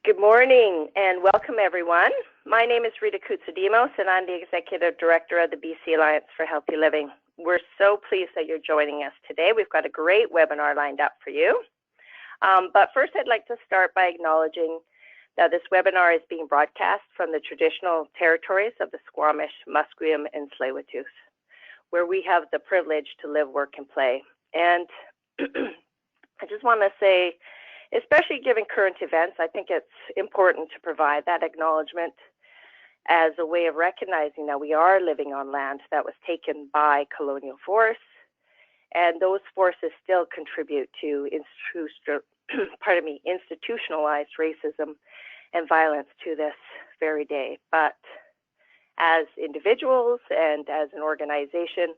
Good morning and welcome everyone. My name is Rita Koutsadimos and I'm the Executive Director of the BC Alliance for Healthy Living. We're so pleased that you're joining us today. We've got a great webinar lined up for you. But first I'd like to start by acknowledging that this webinar is being broadcast from the traditional territories of the Squamish, Musqueam, and Tsleil-Waututh, where we have the privilege to live, work, and play. And I just want to say, especially given current events, I think it's important to provide that acknowledgement as a way of recognizing that we are living on land that was taken by colonial force, and those forces still contribute to institutionalized racism and violence to this very day. But as individuals and as an organization,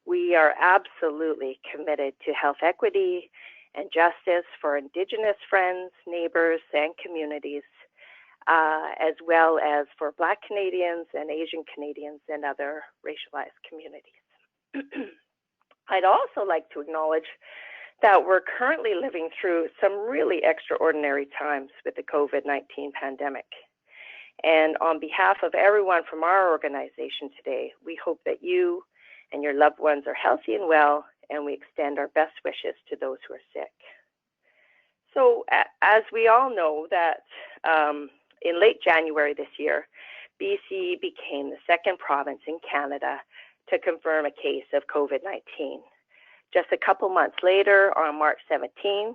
we are absolutely committed to health equity and justice for Indigenous friends, neighbors, and communities, as well as for Black Canadians and Asian Canadians and other racialized communities. I'd also like to acknowledge that we're currently living through some really extraordinary times with the COVID-19 pandemic. And on behalf of everyone from our organization today, we hope that you and your loved ones are healthy and well, and we extend our best wishes to those who are sick. So as we all know that in late January this year, BC became the second province in Canada to confirm a case of COVID-19. Just a couple months later, on March 17th,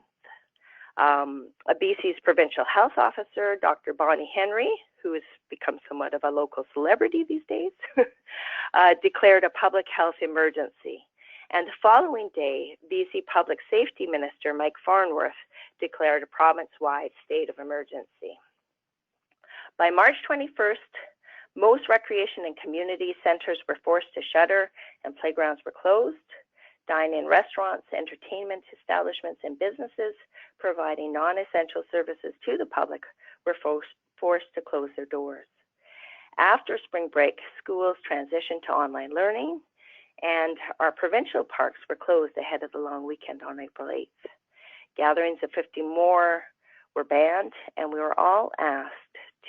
BC's provincial health officer, Dr. Bonnie Henry, who has become somewhat of a local celebrity these days, declared a public health emergency. And the following day, BC Public Safety Minister Mike Farnworth declared a province-wide state of emergency. By March 21st, most recreation and community centers were forced to shutter and playgrounds were closed. Dine-in restaurants, entertainment establishments, and businesses providing non-essential services to the public were forced to close their doors. After spring break, schools transitioned to online learning, and our provincial parks were closed ahead of the long weekend on April 8th. Gatherings of 50 more were banned, and we were all asked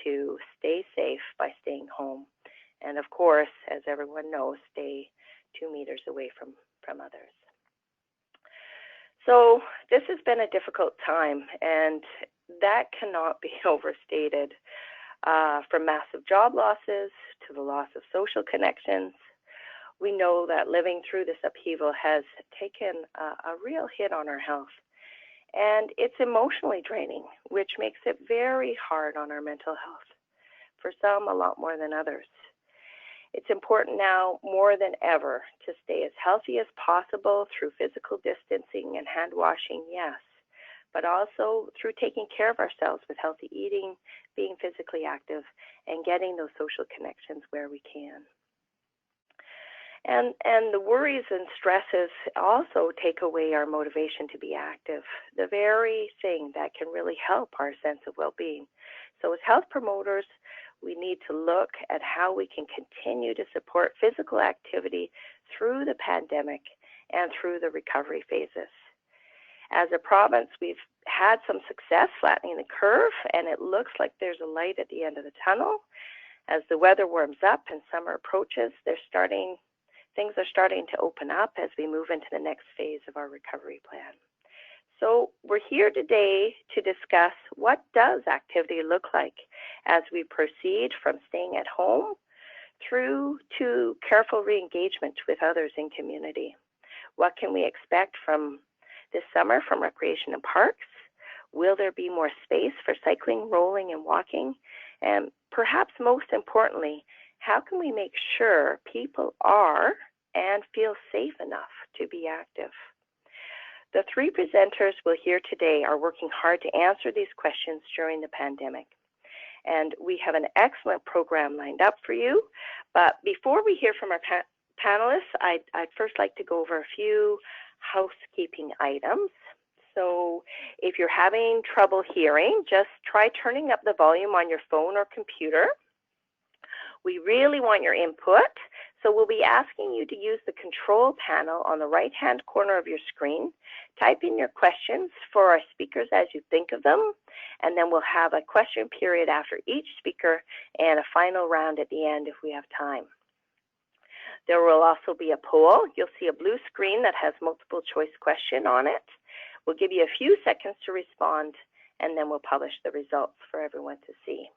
to stay safe by staying home. And of course, as everyone knows, stay 2 meters away from others. So this has been a difficult time, and that cannot be overstated. From massive job losses to the loss of social connections, we know that living through this upheaval has taken a real hit on our health. And it's emotionally draining, which makes it very hard on our mental health. For some, a lot more than others. It's important now more than ever to stay as healthy as possible through physical distancing and hand washing, yes, but also through taking care of ourselves with healthy eating, being physically active, and getting those social connections where we can. And the worries and stresses also take away our motivation to be active, the very thing that can really help our sense of well-being. So as health promoters, we need to look at how we can continue to support physical activity through the pandemic and through the recovery phases. As a province, we've had some success flattening the curve, and it looks like there's a light at the end of the tunnel. As the weather warms up and summer approaches, things are starting to open up as we move into the next phase of our recovery plan. So we're here today to discuss what does activity look like as we proceed from staying at home through to careful re-engagement with others in community. What can we expect from this summer from recreation and parks? Will there be more space for cycling, rolling, and walking? And perhaps most importantly, how can we make sure people are and feel safe enough to be active? The three presenters we'll hear today are working hard to answer these questions during the pandemic. And we have an excellent program lined up for you. But before we hear from our panelists, I'd first like to go over a few housekeeping items. So if you're having trouble hearing, just try turning up the volume on your phone or computer. We really want your input, So we'll be asking you to use the control panel on the right-hand corner of your screen. Type in your questions for our speakers as you think of them, and then we'll have a question period after each speaker and a final round at the end if we have time. There will also be a poll. You'll see a blue screen that has multiple choice question on it. We'll give you a few seconds to respond, and then we'll publish the results for everyone to see.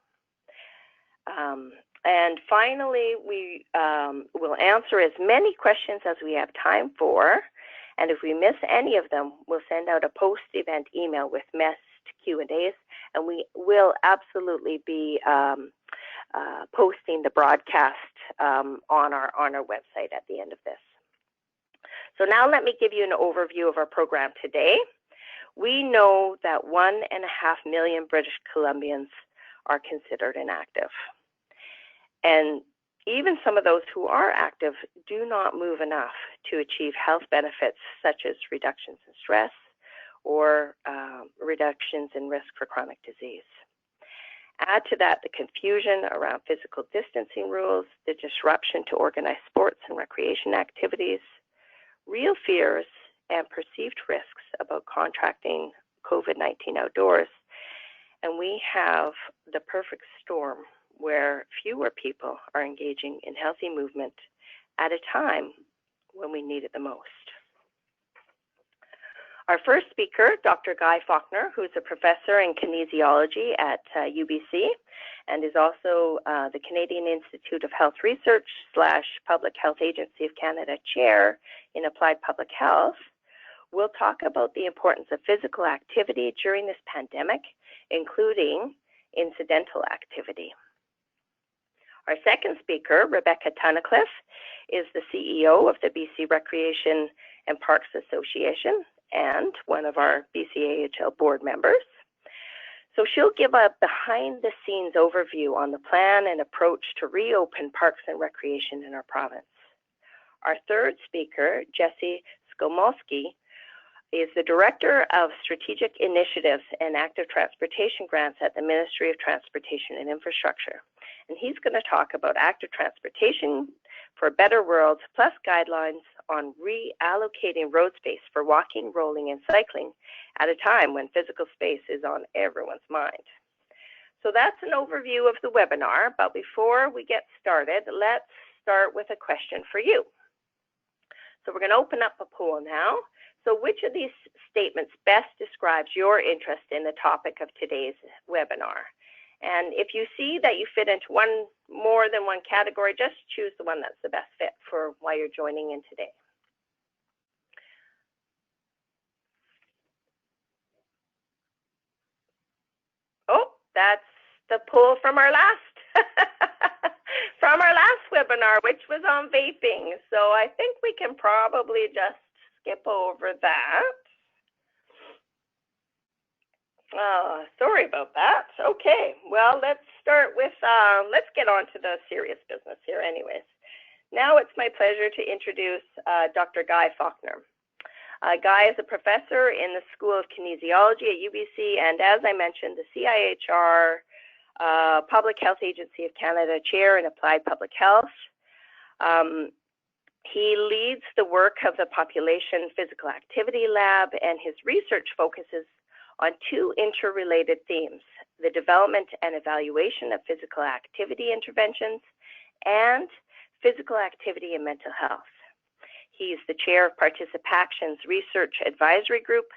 And finally, we will answer as many questions as we have time for. And if we miss any of them, we'll send out a post-event email with missed Q&As, and we will absolutely be posting the broadcast on our website at the end of this. So now let me give you an overview of our program today. We know that 1.5 million British Columbians are considered inactive. And even some of those who are active do not move enough to achieve health benefits such as reductions in stress or reductions in risk for chronic disease. Add to that the confusion around physical distancing rules, the disruption to organized sports and recreation activities, real fears and perceived risks about contracting COVID-19 outdoors, and we have the perfect storm where fewer people are engaging in healthy movement at a time when we need it the most. Our first speaker, Dr. Guy Faulkner, who is a professor in kinesiology at UBC and is also the Canadian Institute of Health Research / Public Health Agency of Canada Chair in Applied Public Health, will talk about the importance of physical activity during this pandemic, including incidental activity. Our second speaker, Rebecca Tunnicliffe, is the CEO of the BC Recreation and Parks Association and one of our BCAHL board members. So she'll give a behind-the-scenes overview on the plan and approach to reopen parks and recreation in our province. Our third speaker, Jesse Skomolski, is the Director of Strategic Initiatives and Active Transportation Grants at the Ministry of Transportation and Infrastructure. And he's going to talk about active transportation for a better world, plus guidelines on reallocating road space for walking, rolling, and cycling at a time when physical space is on everyone's mind. So that's an overview of the webinar, but before we get started, let's start with a question for you. So we're going to open up a poll now. So which of these statements best describes your interest in the topic of today's webinar? And if you see that you fit into more than one category, just choose the one that's the best fit for why you're joining in today. Oh, that's the poll from our last webinar, which was on vaping. So I think we can probably just skip over that. Sorry about that. Okay, well, let's start with, let's get on to the serious business here anyways. Now it's my pleasure to introduce Dr. Guy Faulkner. Guy is a professor in the School of Kinesiology at UBC, and as I mentioned, the CIHR Public Health Agency of Canada Chair in Applied Public Health. He leads the work of the Population Physical Activity Lab, and his research focuses on two interrelated themes: the development and evaluation of physical activity interventions and physical activity and mental health. He's the chair of Participaction's Research Advisory Group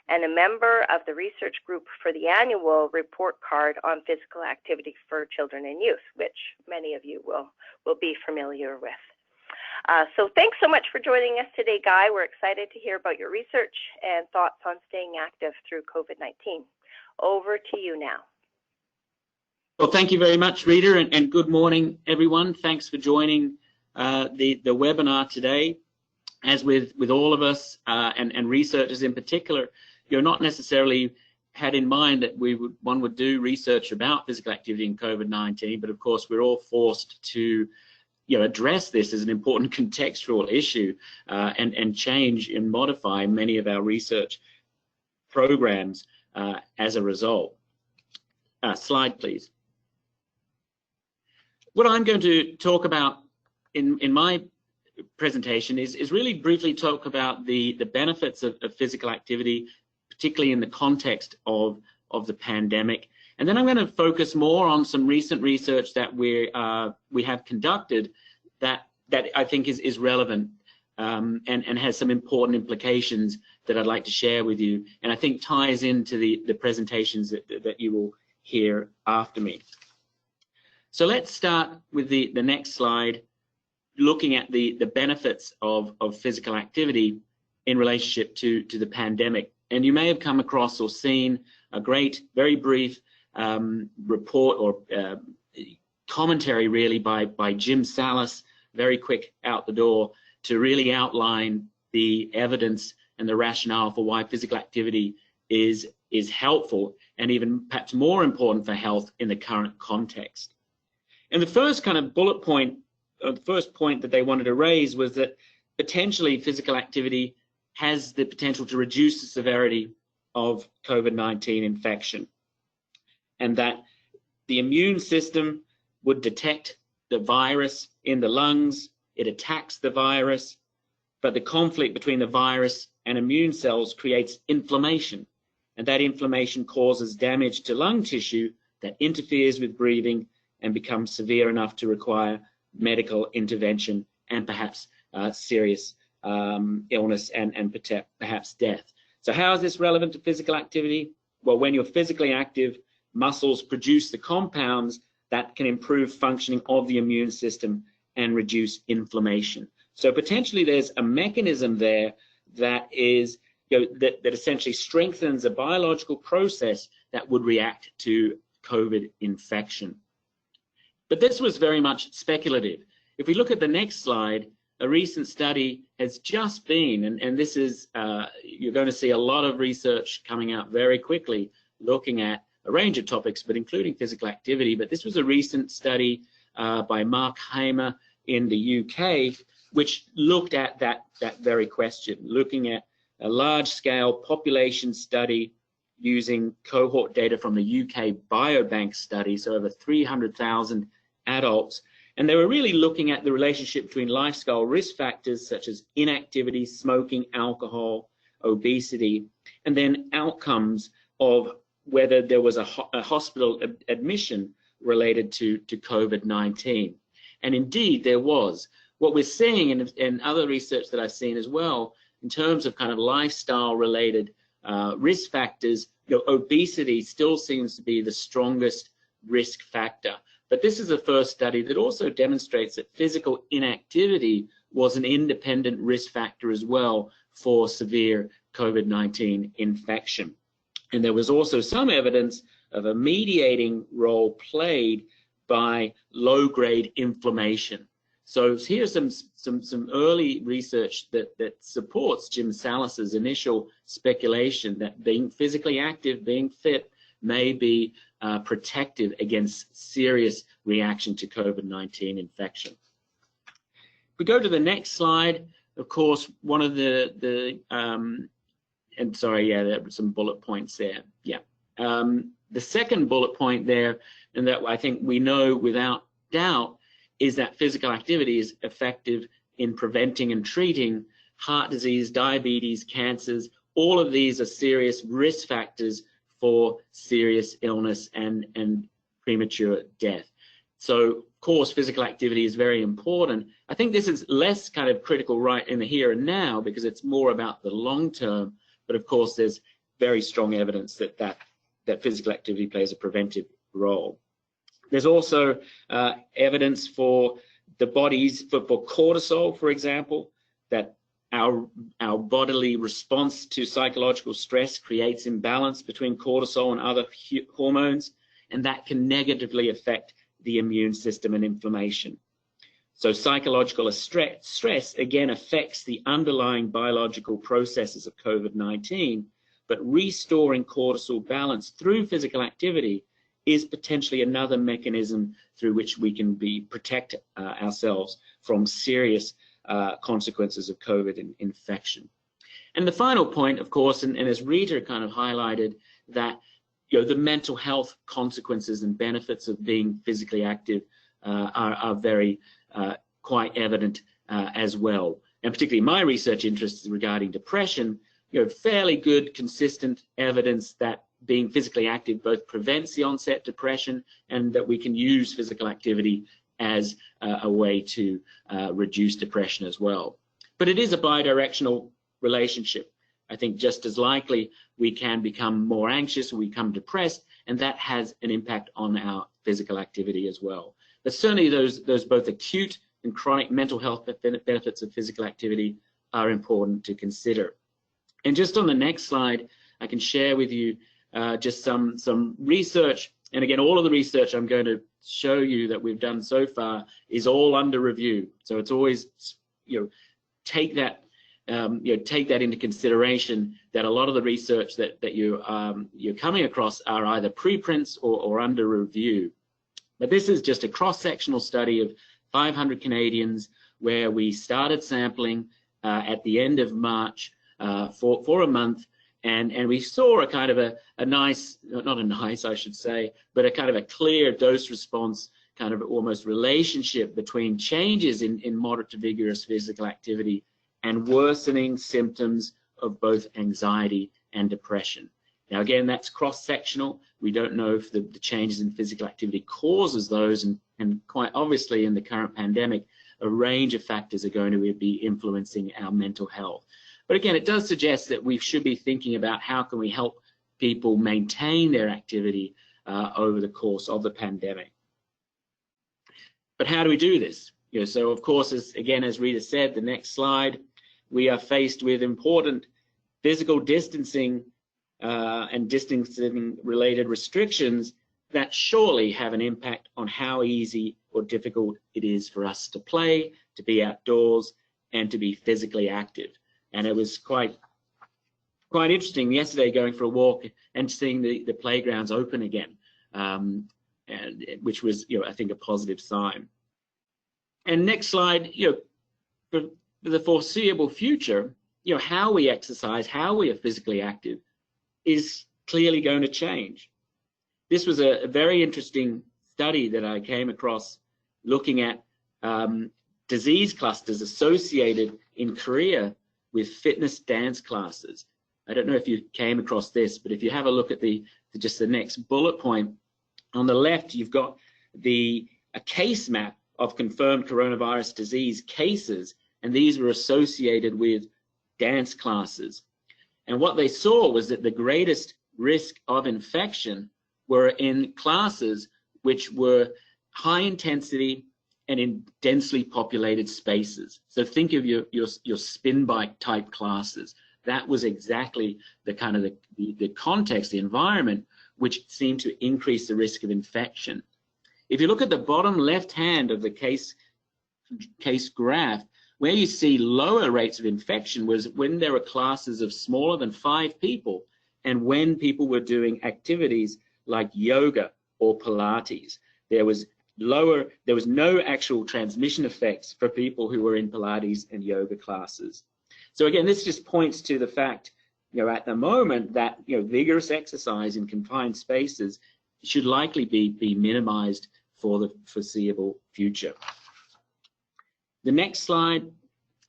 and a member of the research group for the annual report card on physical activity for children and youth, which many of you will be familiar with. So thanks so much for joining us today, Guy. We're excited to hear about your research and thoughts on staying active through COVID-19. Over to you now. Well, thank you very much, Rita, and good morning, everyone. Thanks for joining the webinar today. As with all of us and researchers in particular, you're not necessarily had in mind that one would do research about physical activity in COVID-19, but of course we're all forced to address this as an important contextual issue and change and modify many of our research programs as a result. Slide, please. What I'm going to talk about in my presentation is really briefly talk about the benefits of physical activity, particularly in the context of the pandemic. And then I'm going to focus more on some recent research that we have conducted that I think is relevant and has some important implications that I'd like to share with you, and I think ties into the presentations that you will hear after me. So let's start with the next slide, looking at the benefits of physical activity in relationship to the pandemic. And you may have come across or seen a great, very brief report or commentary really by Jim Sallis, very quick out the door, to really outline the evidence and the rationale for why physical activity is helpful and even perhaps more important for health in the current context. And the first kind of bullet point, or the first point that they wanted to raise, was that potentially physical activity has the potential to reduce the severity of COVID-19 infection, and that the immune system would detect the virus in the lungs, it attacks the virus, but the conflict between the virus and immune cells creates inflammation, and that inflammation causes damage to lung tissue that interferes with breathing and becomes severe enough to require medical intervention and perhaps serious illness and perhaps death. So how is this relevant to physical activity? Well, when you're physically active, muscles produce the compounds that can improve functioning of the immune system and reduce inflammation. So potentially there's a mechanism there that is, that essentially strengthens a biological process that would react to COVID infection. But this was very much speculative. If we look at the next slide, a recent study has just been, and this is, you're going to see a lot of research coming out very quickly looking at a range of topics, but including physical activity. But this was a recent study by Mark Hamer in the UK, which looked at that very question, looking at a large-scale population study using cohort data from the UK Biobank study, so over 300,000 adults. And they were really looking at the relationship between lifestyle risk factors such as inactivity, smoking, alcohol, obesity, and then outcomes of whether there was a hospital admission related to COVID-19. And indeed, there was. What we're seeing in other research that I've seen as well, in terms of kind of lifestyle-related risk factors, obesity still seems to be the strongest risk factor. But this is the first study that also demonstrates that physical inactivity was an independent risk factor as well for severe COVID-19 infection. And there was also some evidence of a mediating role played by low-grade inflammation. So here's some early research that supports Jim Sallis's initial speculation that being physically active, being fit, may be protective against serious reaction to COVID-19 infection. If we go to the next slide, of course, one of there were some bullet points there. Yeah. The second bullet point there, and that I think we know without doubt, is that physical activity is effective in preventing and treating heart disease, diabetes, cancers. All of these are serious risk factors for serious illness and premature death. So, of course, physical activity is very important. I think this is less kind of critical right in the here and now because it's more about the long term. But of course, there's very strong evidence that physical activity plays a preventive role. There's also evidence for the body's, for cortisol, for example, that our bodily response to psychological stress creates imbalance between cortisol and other hormones, and that can negatively affect the immune system and inflammation. So psychological stress again affects the underlying biological processes of COVID-19, but restoring cortisol balance through physical activity is potentially another mechanism through which we can protect ourselves from serious consequences of COVID infection. And the final point, of course, and as Rita kind of highlighted, that the mental health consequences and benefits of being physically active are very quite evident as well. And particularly my research interests regarding depression, fairly good, consistent evidence that being physically active both prevents the onset of depression, and that we can use physical activity as a way to reduce depression as well. But it is a bidirectional relationship. I think just as likely we can become more anxious or we become depressed, and that has an impact on our physical activity as well. But certainly those both acute and chronic mental health benefits of physical activity are important to consider. And just on the next slide, I can share with you just some research. And again, all of the research I'm going to show you that we've done so far is all under review. So it's always, take that into consideration, that a lot of the research that you're coming across are either preprints or under review. But this is just a cross-sectional study of 500 Canadians where we started sampling at the end of March for a month, and we saw a kind of a nice, not a nice I should say, but a kind of a clear dose response kind of almost relationship between changes in moderate to vigorous physical activity and worsening symptoms of both anxiety and depression. Now again, that's cross-sectional. We don't know if the changes in physical activity causes those, and quite obviously in the current pandemic, a range of factors are going to be influencing our mental health. But again, it does suggest that we should be thinking about how can we help people maintain their activity over the course of the pandemic. But how do we do this? So of course, as Rita said, the next slide, we are faced with important physical distancing and distancing related restrictions that surely have an impact on how easy or difficult it is for us to play, to be outdoors, and to be physically active. And it was quite interesting yesterday going for a walk and seeing the playgrounds open again, and which was, I think, a positive sign. And next slide, for the foreseeable future, how we exercise, how we are physically active is clearly going to change. This was a very interesting study that I came across looking at disease clusters associated in Korea with fitness dance classes. I don't know if you came across this, but if you have a look at just the next bullet point, on the left you've got a case map of confirmed coronavirus disease cases, and these were associated with dance classes. And what they saw was that the greatest risk of infection were in classes which were high intensity and in densely populated spaces. So think of your spin bike type classes. That was exactly the kind of the context, the environment, which seemed to increase the risk of infection. If you look at the bottom left hand of the case graph, where you see lower rates of infection was when there were classes of smaller than 5 people, and when people were doing activities like yoga or Pilates. There was no actual transmission effects for people who were in Pilates and yoga classes. So again, this just points to the fact, at the moment that, vigorous exercise in confined spaces should likely be minimized for the foreseeable future. The next slide,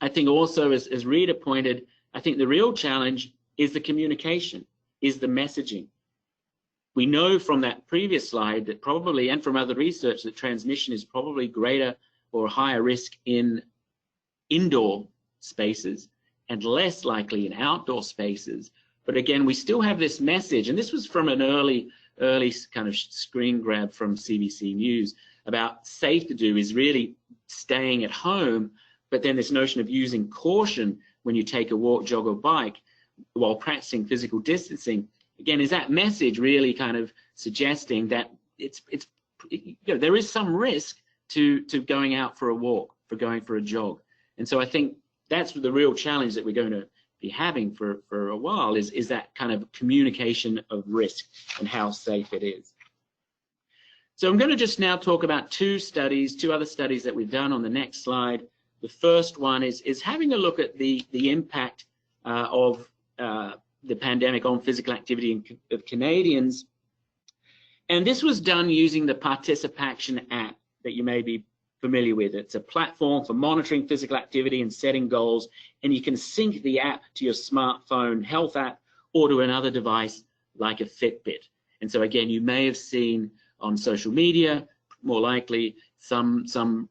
I think also, as Rita pointed, I think the real challenge is the communication, is the messaging. We know from that previous slide that probably, and from other research, that transmission is probably greater or higher risk in indoor spaces and less likely in outdoor spaces. But again, we still have this message, and this was from an early kind of screen grab from CBC News about safe to do is really staying at home, but then this notion of using caution when you take a walk, jog, or bike while practicing physical distancing. Again, is that message really kind of suggesting that there is some risk to going out for a walk, for going for a jog? And so I think that's the real challenge that we're going to be having for a while is that kind of communication of risk and how safe it is. So I'm going to just now talk about two other studies that we've done on the next slide. The first one is having a look at the impact of the pandemic on physical activity of Canadians. And this was done using the Participation app that you may be familiar with. It's a platform for monitoring physical activity and setting goals, and you can sync the app to your smartphone health app or to another device like a Fitbit. And so again, you may have seen on social media, more likely, some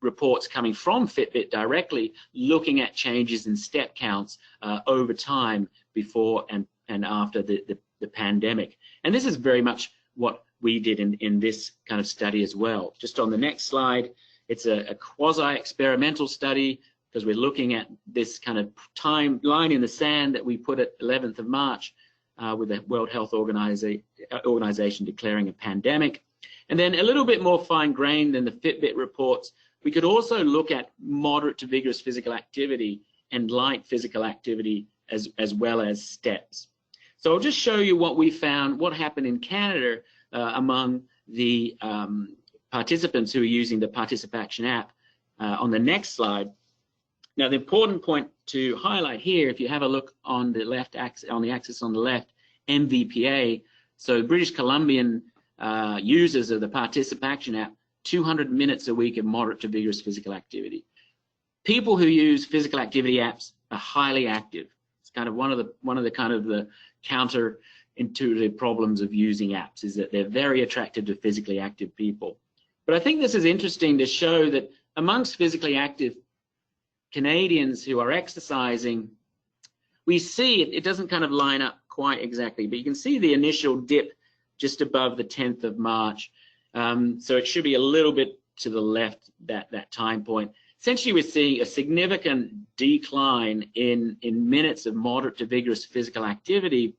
reports coming from Fitbit directly looking at changes in step counts over time before and after the pandemic. And this is very much what we did in this kind of study as well. Just on the next slide, it's a quasi-experimental study because we're looking at this kind of timeline in the sand that we put at 11th of March with the World Health Organization declaring a pandemic. And then a little bit more fine-grained than the Fitbit reports, we could also look at moderate to vigorous physical activity and light physical activity as well as steps. So I'll just show you what we found, what happened in Canada among the participants who are using the Participation app on the next slide. Now, the important point to highlight here, if you have a look on the left axis, on the axis on the left, MVPA, so British Columbian users of the Participation app, 200 minutes a week of moderate to vigorous physical activity. People who use physical activity apps are highly active. It's kind of one of the counterintuitive problems of using apps is that they're very attracted to physically active people. But I think this is interesting to show that amongst physically active Canadians who are exercising, we see it doesn't kind of line up quite exactly, but you can see the initial dip just above the 10th of March. So it should be a little bit to the left, that time point. Essentially, we're seeing a significant decline in minutes of moderate to vigorous physical activity.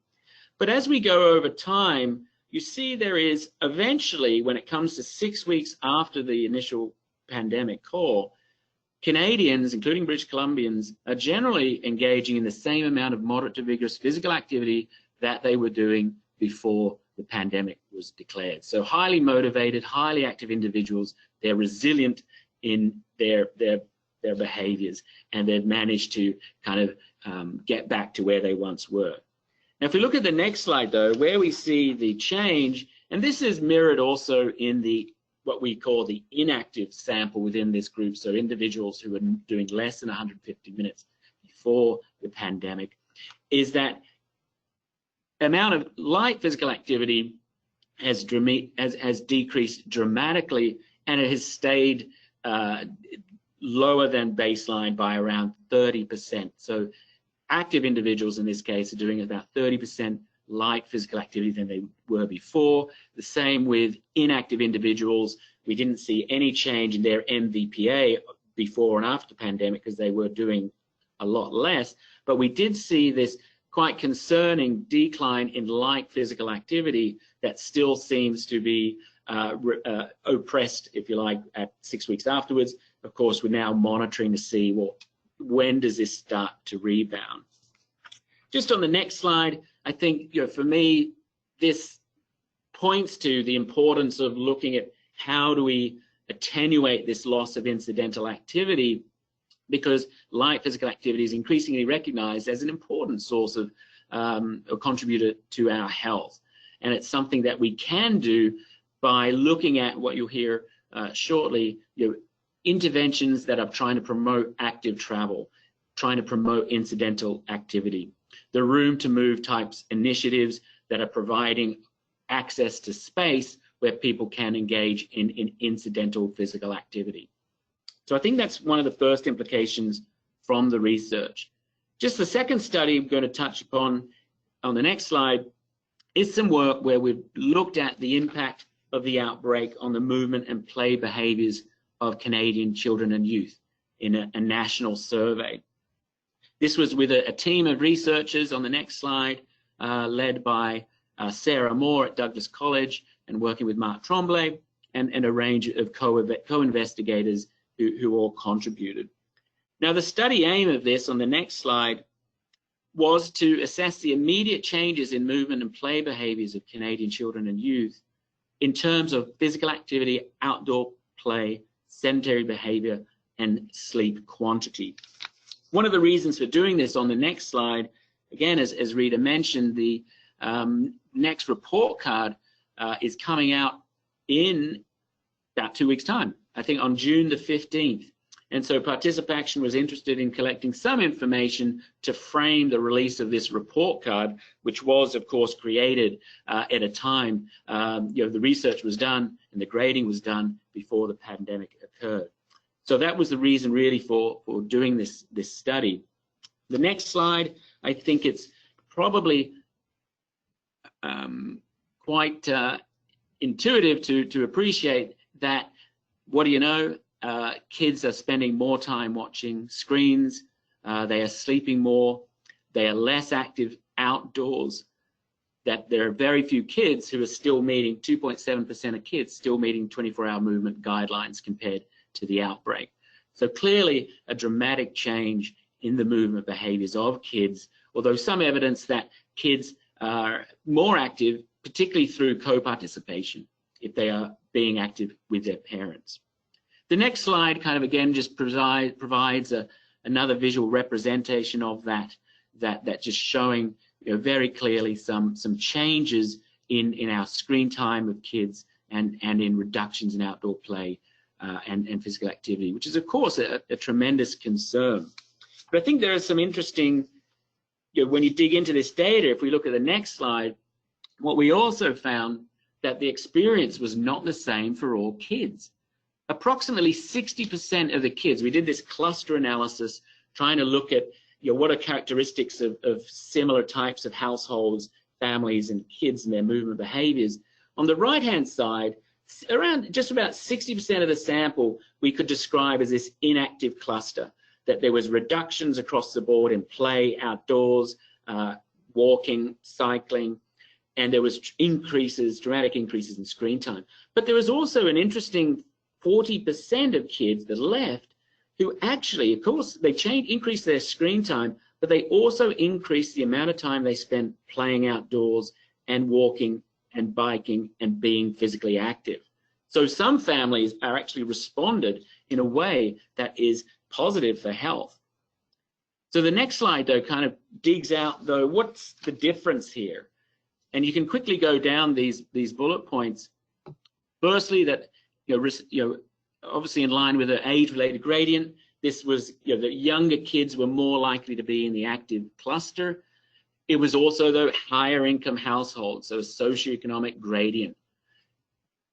But as we go over time, you see there is eventually, when it comes to 6 weeks after the initial pandemic call, Canadians, including British Columbians, are generally engaging in the same amount of moderate to vigorous physical activity that they were doing before the pandemic was declared. So highly motivated, highly active individuals, they're resilient in their behaviors, and they've managed to kind of get back to where they once were. Now, if we look at the next slide, though, where we see the change, and this is mirrored also in the what we call the inactive sample within this group, so individuals who are doing less than 150 minutes before the pandemic, is that amount of light physical activity has decreased dramatically, and it has stayed lower than baseline by around 30%. So active individuals in this case are doing about 30% light physical activity than they were before. The same with inactive individuals. We didn't see any change in their MVPA before and after pandemic because they were doing a lot less, but we did see this quite concerning decline in light physical activity that still seems to be oppressed, if you like, at 6 weeks afterwards. Of course, we're now monitoring to see, well, when does this start to rebound? Just on the next slide, I think, for me, this points to the importance of looking at how do we attenuate this loss of incidental activity, because light physical activity is increasingly recognized as an important source of a contributor to our health. And it's something that we can do by looking at what you'll hear shortly, interventions that are trying to promote active travel, trying to promote incidental activity. The room to move types initiatives that are providing access to space where people can engage in incidental physical activity. So I think that's one of the first implications from the research. Just the second study I'm going to touch upon on the next slide is some work where we've looked at the impact of the outbreak on the movement and play behaviors of Canadian children and youth in a national survey. This was with a team of researchers on the next slide, led by Sarah Moore at Douglas College and working with Mark Tremblay and a range of co-investigators who all contributed. Now, the study aim of this on the next slide was to assess the immediate changes in movement and play behaviors of Canadian children and youth in terms of physical activity, outdoor play, sedentary behavior, and sleep quantity. One of the reasons for doing this on the next slide, again, as Rita mentioned, the next report card is coming out in about 2 weeks' time. I think, on June the 15th. And so Participation was interested in collecting some information to frame the release of this report card, which was, of course, created at a time, the research was done and the grading was done before the pandemic occurred. So that was the reason really for doing this study. The next slide, I think it's probably quite intuitive to appreciate that, what do you know? Kids are spending more time watching screens, they are sleeping more, they are less active outdoors, that there are very few kids who are still meeting, 2.7% of kids still meeting 24-hour movement guidelines compared to the outbreak. So clearly a dramatic change in the movement behaviors of kids, although some evidence that kids are more active, particularly through co-participation, if they are being active with their parents. The next slide kind of again just provides another visual representation of that just showing, very clearly some changes in our screen time of kids and in reductions in outdoor play and physical activity, which is of course a tremendous concern. But I think there are some interesting, when you dig into this data, if we look at the next slide, what we also found that the experience was not the same for all kids. Approximately 60% of the kids, we did this cluster analysis trying to look at what are characteristics of similar types of households, families, and kids and their movement behaviors. On the right-hand side, around just about 60% of the sample we could describe as this inactive cluster, that there was reductions across the board in play, outdoors, walking, cycling, and there was dramatic increases in screen time. But there was also an interesting 40% of kids that left who actually, of course, they increased their screen time, but they also increased the amount of time they spent playing outdoors and walking and biking and being physically active. So some families are actually responded in a way that is positive for health. So the next slide, though, kind of digs out, though, what's the difference here? And you can quickly go down these bullet points. Firstly, that obviously in line with an age-related gradient, this was, the younger kids were more likely to be in the active cluster. It was also, though, higher income households, so a socioeconomic gradient.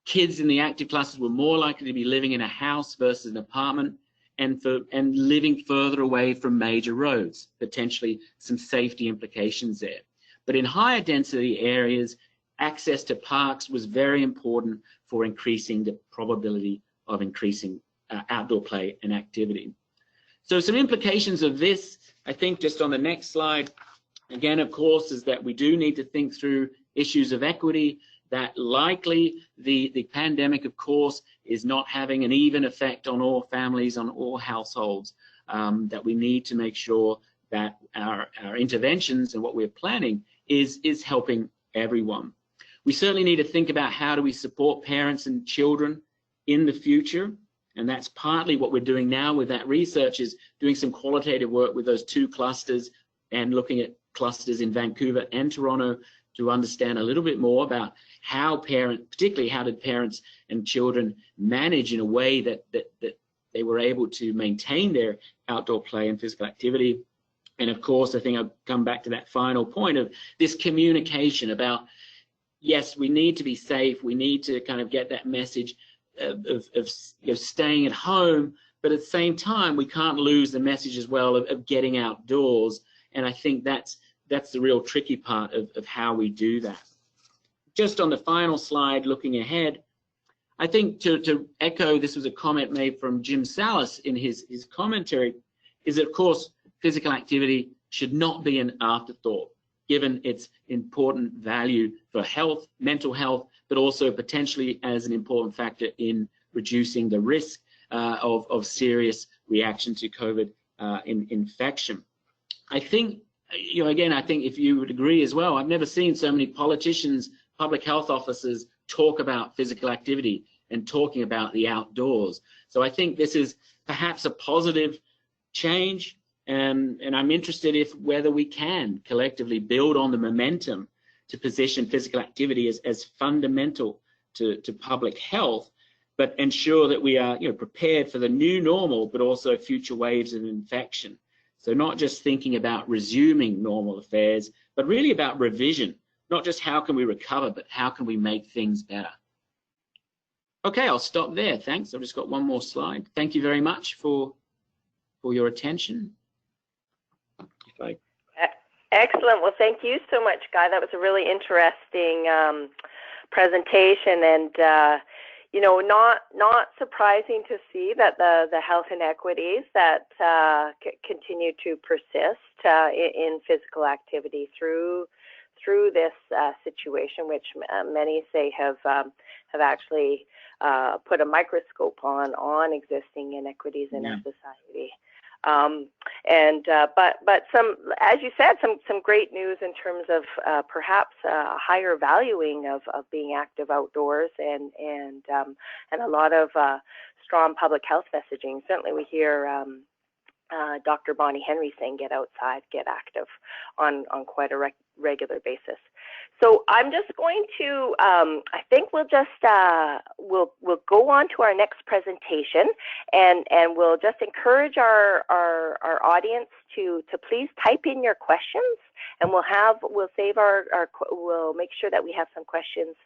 Kids in the active clusters were more likely to be living in a house versus an apartment, and living further away from major roads, potentially some safety implications there. But in higher density areas, access to parks was very important for increasing the probability of increasing outdoor play and activity. So some implications of this, I think, just on the next slide, again, of course, is that we do need to think through issues of equity, that likely the pandemic, of course, is not having an even effect on all families, on all households, that we need to make sure that our interventions and what we're planning is helping everyone. We certainly need to think about how do we support parents and children in the future, and that's partly what we're doing now with that research, is doing some qualitative work with those two clusters and looking at clusters in Vancouver and Toronto to understand a little bit more about how particularly how did parents and children manage in a way that they were able to maintain their outdoor play and physical activity. And of course, I think I'll come back to that final point of this communication about, yes, we need to be safe, we need to kind of get that message of staying at home, but at the same time, we can't lose the message as well of getting outdoors. And I think that's the real tricky part of how we do that. Just on the final slide, looking ahead, I think to echo, this was a comment made from Jim Sallis in his commentary, is that, of course, physical activity should not be an afterthought, given its important value for health, mental health, but also potentially as an important factor in reducing the risk of serious reaction to COVID infection. I think, again, I think if you would agree as well, I've never seen so many politicians, public health officers talk about physical activity and talking about the outdoors. So I think this is perhaps a positive change, and I'm interested whether we can collectively build on the momentum to position physical activity as fundamental to public health, but ensure that we are, prepared for the new normal, but also future waves of infection. So not just thinking about resuming normal affairs, but really about revision, not just how can we recover, but how can we make things better. Okay, I'll stop there. Thanks. I've just got one more slide. Thank you very much for your attention. Excellent. Well, thank you so much, Guy. That was a really interesting presentation, and not surprising to see that the health inequities that continue to persist in physical activity through this situation, which many say have actually put a microscope on existing inequities in our society. But some, as you said, some great news in terms of perhaps a higher valuing of being active outdoors and a lot of strong public health messaging. Certainly, we hear Dr. Bonnie Henry saying, "Get outside, get active," on quite a regular basis. So I'm just going to, I think we'll just, we'll go on to our next presentation, and we'll just encourage our audience to please type in your questions, and we'll make sure that we have some questions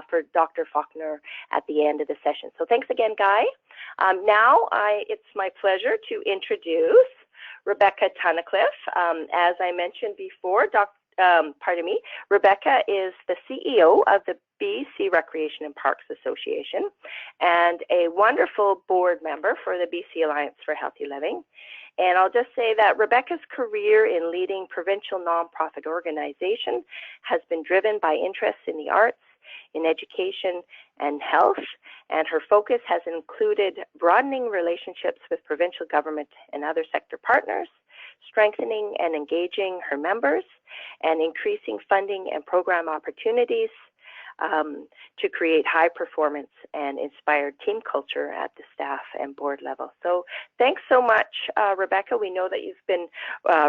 for Dr. Faulkner at the end of the session. So thanks again, Guy. Now it's my pleasure to introduce Rebecca Tunnicliffe. As I mentioned before, Rebecca is the CEO of the BC Recreation and Parks Association and a wonderful board member for the BC Alliance for Healthy Living. And I'll just say that Rebecca's career in leading provincial nonprofit organizations has been driven by interests in the arts, in education and health, and her focus has included broadening relationships with provincial government and other sector partners, strengthening and engaging her members, and increasing funding and program opportunities to create high performance and inspired team culture at the staff and board level. So thanks so much, Rebecca. We know that you've been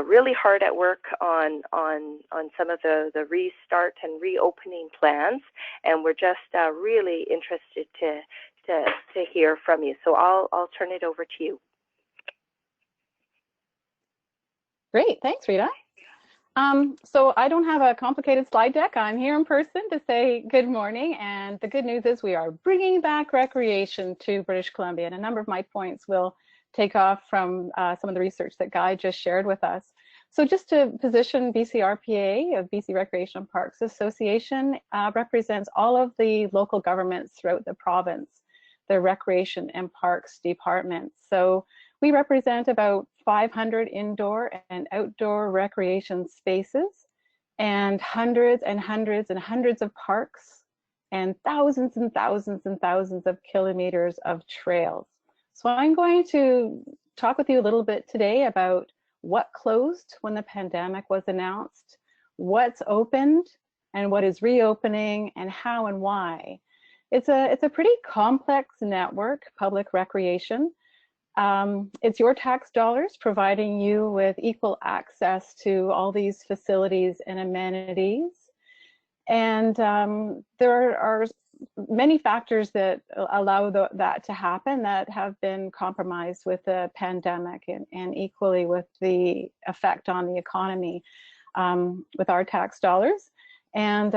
really hard at work on some of the restart and reopening plans, and we're just really interested to hear from you. So I'll turn it over to you. Great, thanks, Rita. So I don't have a complicated slide deck. I'm here in person to say good morning, and the good news is we are bringing back recreation to British Columbia, and a number of my points will take off from some of the research that Guy just shared with us. So just to position BCRPA, of BC Recreation and Parks Association, represents all of the local governments throughout the province, the Recreation and Parks departments. So we represent about 500 indoor and outdoor recreation spaces, and hundreds and hundreds and hundreds of parks, and thousands and thousands and thousands of kilometers of trails. So I'm going to talk with you a little bit today about what closed when the pandemic was announced, what's opened, and what is reopening, and how and why. It's a pretty complex network, public recreation. It's your tax dollars providing you with equal access to all these facilities and amenities. And there are many factors that allow that to happen that have been compromised with the pandemic, and equally with the effect on the economy with our tax dollars, and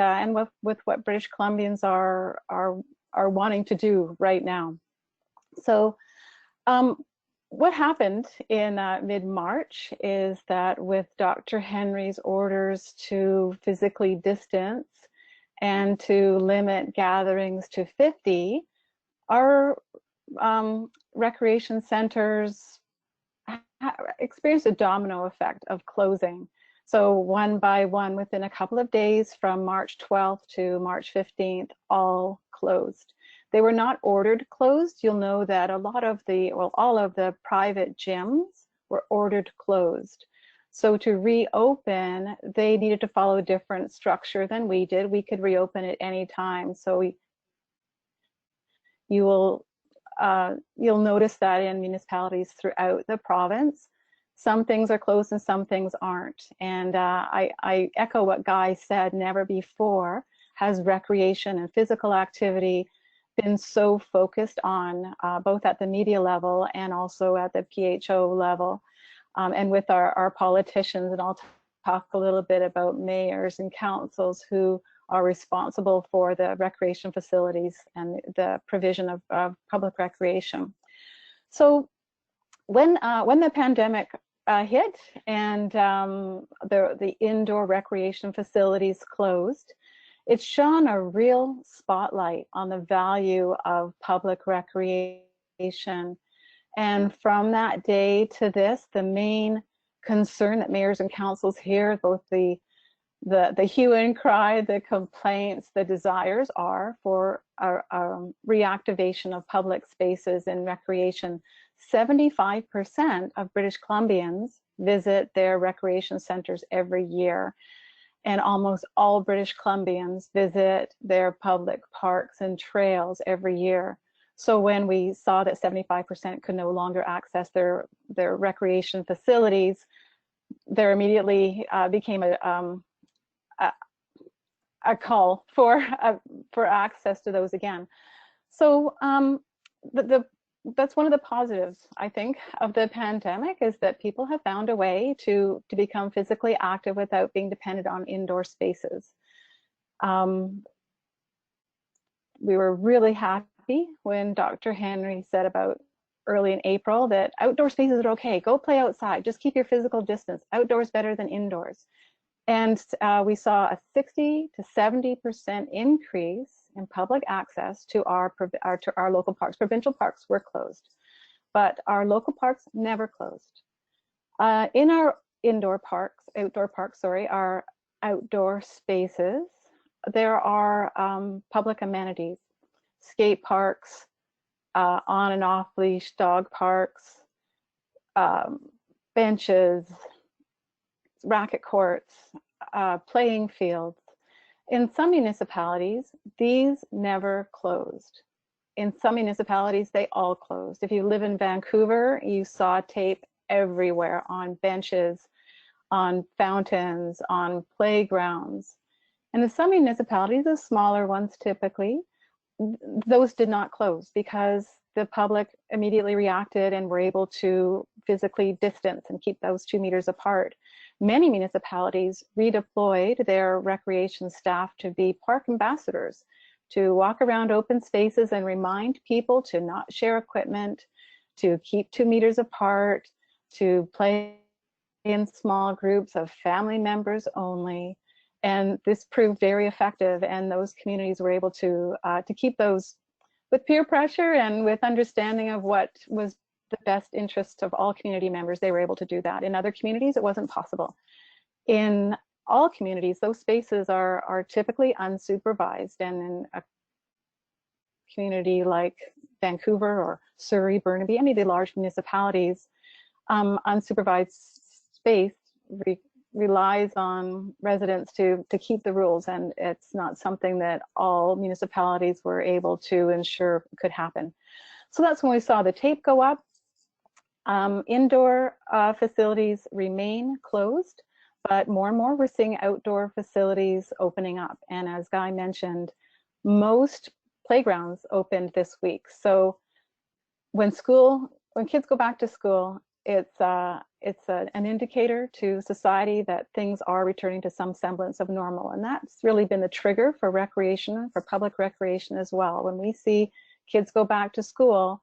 with what British Columbians are wanting to do right now. So what happened in mid-March is that with Dr. Henry's orders to physically distance and to limit gatherings to 50, our recreation centers experienced a domino effect of closing. So one by one, within a couple of days from March 12th to March 15th, all closed. They were not ordered closed. You'll know that a lot of all of the private gyms were ordered closed. So to reopen, they needed to follow a different structure than we did. We could reopen at any time. So you'll notice that in municipalities throughout the province, some things are closed and some things aren't. And I echo what Guy said, never before has recreation and physical activity been so focused on, both at the media level and also at the PHO level, and with our politicians. And I'll talk a little bit about mayors and councils who are responsible for the recreation facilities and the provision of public recreation. So when the pandemic hit and the indoor recreation facilities closed, it's shone a real spotlight on the value of public recreation. And from that day to this, the main concern that mayors and councils hear, both the hue and cry, the complaints, the desires, are for a reactivation of public spaces and recreation. 75% of British Columbians visit their recreation centers every year, and almost all British Columbians visit their public parks and trails every year. So when we saw that 75% could no longer access their recreation facilities, there immediately became a call for access to those again. So that's one of the positives, I think, of the pandemic, is that people have found a way to become physically active without being dependent on indoor spaces. We were really happy when Dr. Henry said about early in April that outdoor spaces are okay, go play outside, just keep your physical distance. Outdoors better than indoors. And we saw a 60 to 70% increase in public access to our local parks. Provincial parks were closed, but our local parks never closed. In our outdoor parks, our outdoor spaces, there are public amenities, skate parks, on and off leash dog parks, benches, racket courts, playing fields. In some municipalities, these never closed. In some municipalities, they all closed. If you live in Vancouver, you saw tape everywhere on benches, on fountains, on playgrounds. And in some municipalities, the smaller ones typically, those did not close because the public immediately reacted and were able to physically distance and keep those 2 meters apart. Many municipalities redeployed their recreation staff to be park ambassadors, to walk around open spaces and remind people to not share equipment, to keep 2 meters apart, to play in small groups of family members only. And this proved very effective, and those communities were able to keep those with peer pressure and with understanding of what was the best interest of all community members. They were able to do that. In other communities, it wasn't possible. In all communities, those spaces are typically unsupervised, and in a community like Vancouver or Surrey, Burnaby, any of the large municipalities, unsupervised space relies on residents to keep the rules, and it's not something that all municipalities were able to ensure could happen. So that's when we saw the tape go up. Indoor facilities remain closed, but more and more we're seeing outdoor facilities opening up. And as Guy mentioned, most playgrounds opened this week. So when kids go back to school, it's an indicator to society that things are returning to some semblance of normal. And that's really been the trigger for recreation, for public recreation as well. When we see kids go back to school,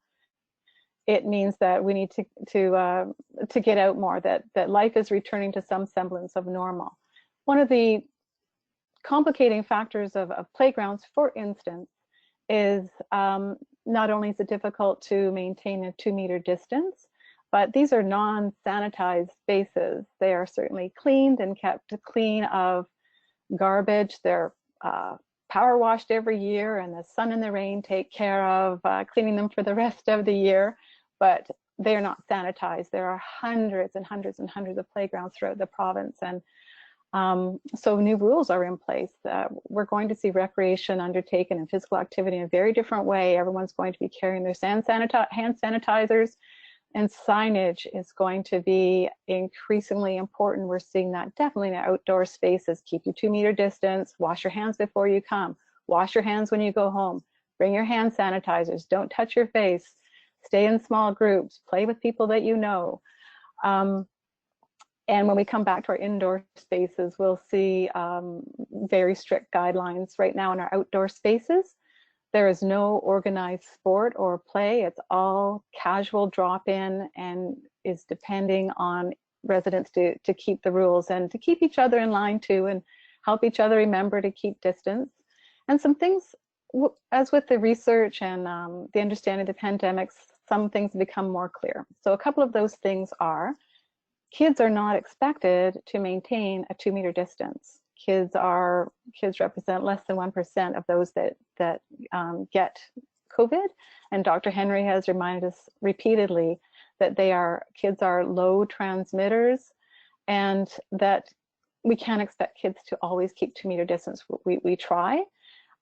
it means that we need to get out more, that life is returning to some semblance of normal. One of the complicating factors of playgrounds, for instance, is not only is it difficult to maintain a 2 meter distance, but these are non-sanitized spaces. They are certainly cleaned and kept clean of garbage. They're power washed every year, and the sun and the rain take care of cleaning them for the rest of the year, but they're not sanitized. There are hundreds and hundreds and hundreds of playgrounds throughout the province, and so new rules are in place. We're going to see recreation undertaken and physical activity in a very different way. Everyone's going to be carrying their hand sanitizers, and signage is going to be increasingly important. We're seeing that definitely in outdoor spaces. Keep your 2 meter distance, wash your hands before you come, wash your hands when you go home, Bring your hand sanitizers. Don't touch your face. Stay in small groups. Play with people that you know. And when we come back to our indoor spaces, we'll see very strict guidelines. Right now in our outdoor spaces, there is no organized sport or play. It's all casual drop-in and is depending on residents to keep the rules and to keep each other in line too, and help each other remember to keep distance. And some things, as with the research and the understanding of the pandemics, some things become more clear. So a couple of those things are, kids are not expected to maintain a 2-meter distance. Kids represent less than 1% of those that get COVID, and Dr. Henry has reminded us repeatedly that kids are low transmitters, and that we can't expect kids to always keep 2-meter distance. We try,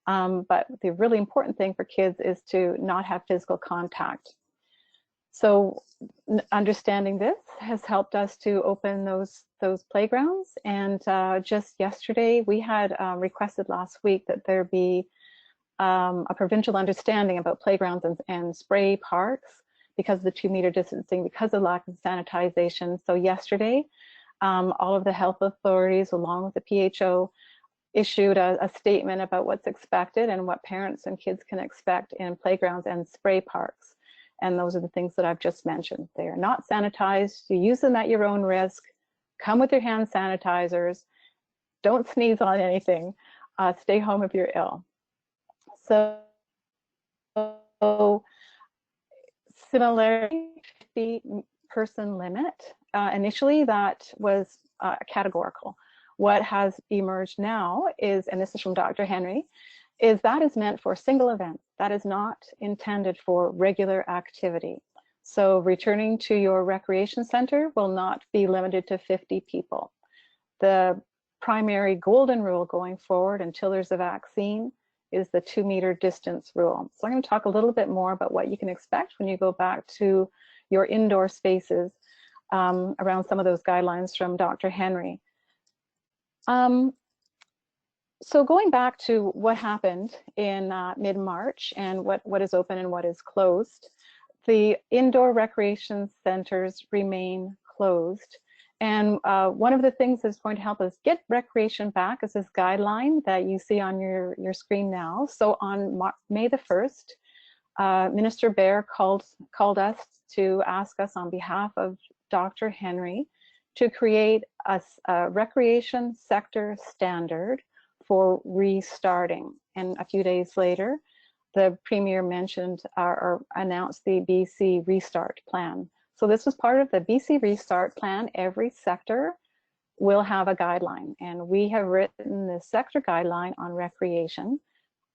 but the really important thing for kids is to not have physical contact. So understanding this has helped us to open those playgrounds. And just yesterday, we had requested last week that there be a provincial understanding about playgrounds and spray parks because of the 2-meter distancing, because of lack of sanitization. So yesterday, all of the health authorities, along with the PHO, issued a statement about what's expected and what parents and kids can expect in playgrounds and spray parks. And those are the things that I've just mentioned. They are not sanitized. You use them at your own risk. Come with your hand sanitizers. Don't sneeze on anything. Stay home if you're ill. So similarly, 50-person limit. Initially, that was categorical. What has emerged now is, and this is from Dr. Henry, is that is meant for single events. That is not intended for regular activity. So returning to your recreation center will not be limited to 50 people. The primary golden rule going forward until there's a vaccine is the 2-meter distance rule. So I'm going to talk a little bit more about what you can expect when you go back to your indoor spaces around some of those guidelines from Dr. Henry. So going back to what happened in mid-March and what is open and what is closed, the indoor recreation centers remain closed. And one of the things that's going to help us get recreation back is this guideline that you see on your screen now. So on May the 1st, Minister Bear called us to ask us on behalf of Dr. Henry to create a recreation sector standard for restarting. And a few days later, the Premier mentioned or announced the BC Restart Plan. So this was part of the BC Restart Plan. Every sector will have a guideline, and we have written the sector guideline on recreation.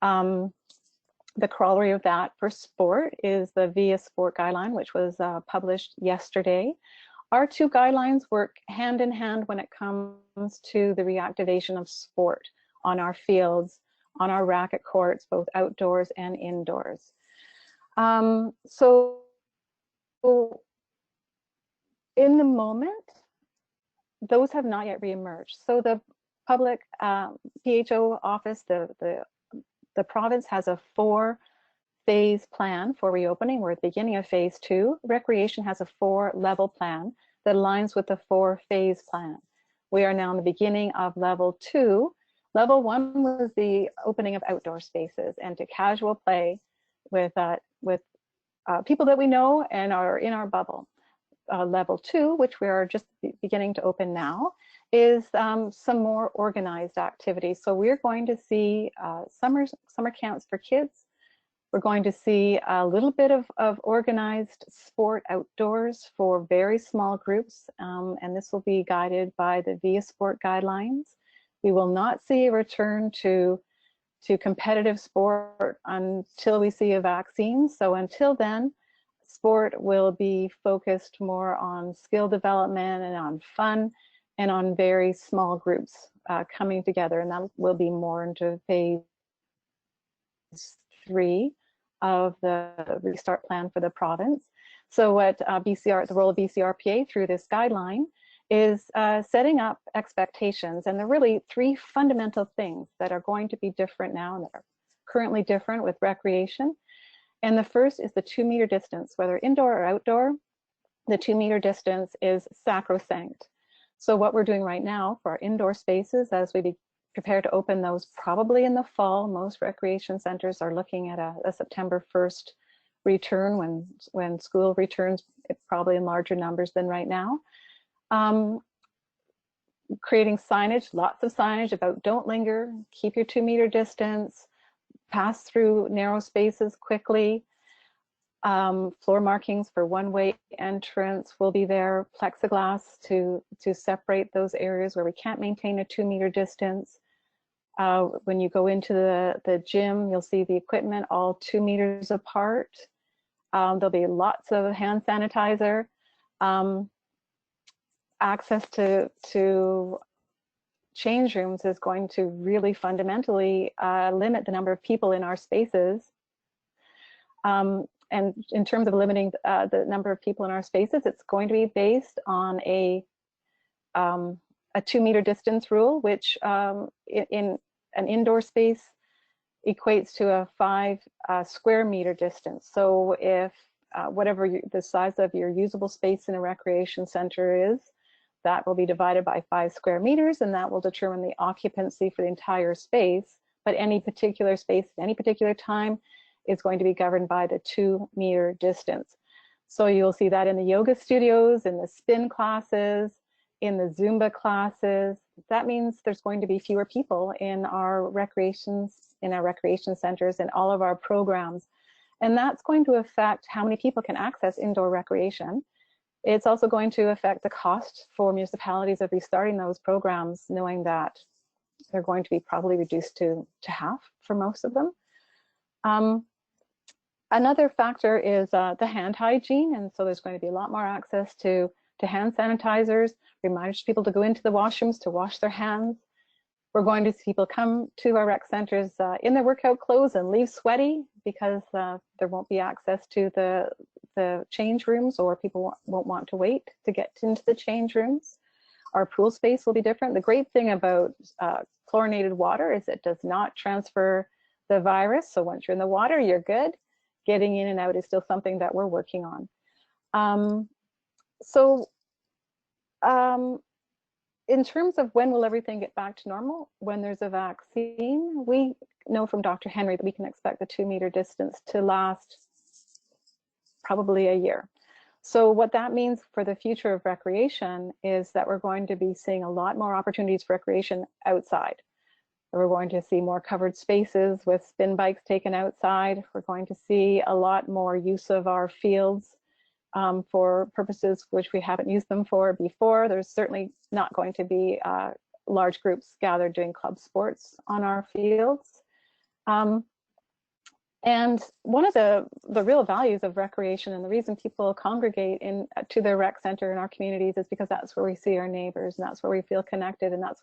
The corollary of that for sport is the VIA Sport Guideline, which was published yesterday. Our two guidelines work hand in hand when it comes to the reactivation of sport on our fields, on our racket courts, both outdoors and indoors. So in the moment, those have not yet reemerged. So the public PHO office, the province has a 4-phase plan for reopening. We're at the beginning of phase 2. Recreation has a 4-level plan that aligns with the 4-phase plan. We are now in the beginning of level 2. Level 1 was the opening of outdoor spaces and to casual play with people that we know and are in our bubble. Level 2, which we are just beginning to open now, is some more organized activities. So we're going to see summer camps for kids. We're going to see a little bit of organized sport outdoors for very small groups, and this will be guided by the VIA Sport Guidelines. We will not see a return to competitive sport until we see a vaccine. So until then, sport will be focused more on skill development and on fun and on very small groups coming together, and that will be more into phase 3 of the restart plan for the province. So what the role of BCRPA through this guideline is setting up expectations, and there are really 3 fundamental things that are going to be different now and that are currently different with recreation. And the first is the 2-meter distance, whether indoor or outdoor. The 2-meter distance is sacrosanct. So what we're doing right now for our indoor spaces, as we prepare to open those probably in the fall, most recreation centers are looking at a September 1st return when school returns, probably in larger numbers than right now. Creating signage, lots of signage about don't linger, keep your 2-meter distance, pass through narrow spaces quickly. Floor markings for one-way entrance will be there, plexiglass to separate those areas where we can't maintain a 2-meter distance. When you go into the gym, you'll see the equipment all 2 meters apart. There'll be lots of hand sanitizer. Access to change rooms is going to really fundamentally limit the number of people in our spaces. And in terms of limiting the number of people in our spaces, it's going to be based on a 2-meter distance rule, which in an indoor space equates to a 5 square meter distance. So if whatever the size of your usable space in a recreation center is, that will be divided by 5 square meters, and that will determine the occupancy for the entire space. But any particular space at any particular time is going to be governed by the 2-meter distance. So you'll see that in the yoga studios, in the spin classes, in the Zumba classes. That means there's going to be fewer people in our recreation centers and all of our programs. And that's going to affect how many people can access indoor recreation. It's also going to affect the cost for municipalities of restarting those programs, knowing that they're going to be probably reduced to half for most of them. Another factor is the hand hygiene, and so there's going to be a lot more access to hand sanitizers, reminders to people to go into the washrooms to wash their hands. We're going to see people come to our rec centers in their workout clothes and leave sweaty because there won't be access to the change rooms, or people won't want to wait to get into the change rooms. Our pool space will be different. The great thing about chlorinated water is it does not transfer the virus, so once you're in the water, you're good. Getting in and out is still something that we're working on. In terms of when will everything get back to normal, when there's a vaccine, we know from Dr. Henry that we can expect the 2-meter distance to last probably a year. So what that means for the future of recreation is that we're going to be seeing a lot more opportunities for recreation outside. We're going to see more covered spaces with spin bikes taken outside. We're going to see a lot more use of our fields for purposes which we haven't used them for before. There's certainly not going to be large groups gathered doing club sports on our fields. And one of the real values of recreation, and the reason people congregate to their rec center in our communities, is because that's where we see our neighbors, and that's where we feel connected, and that's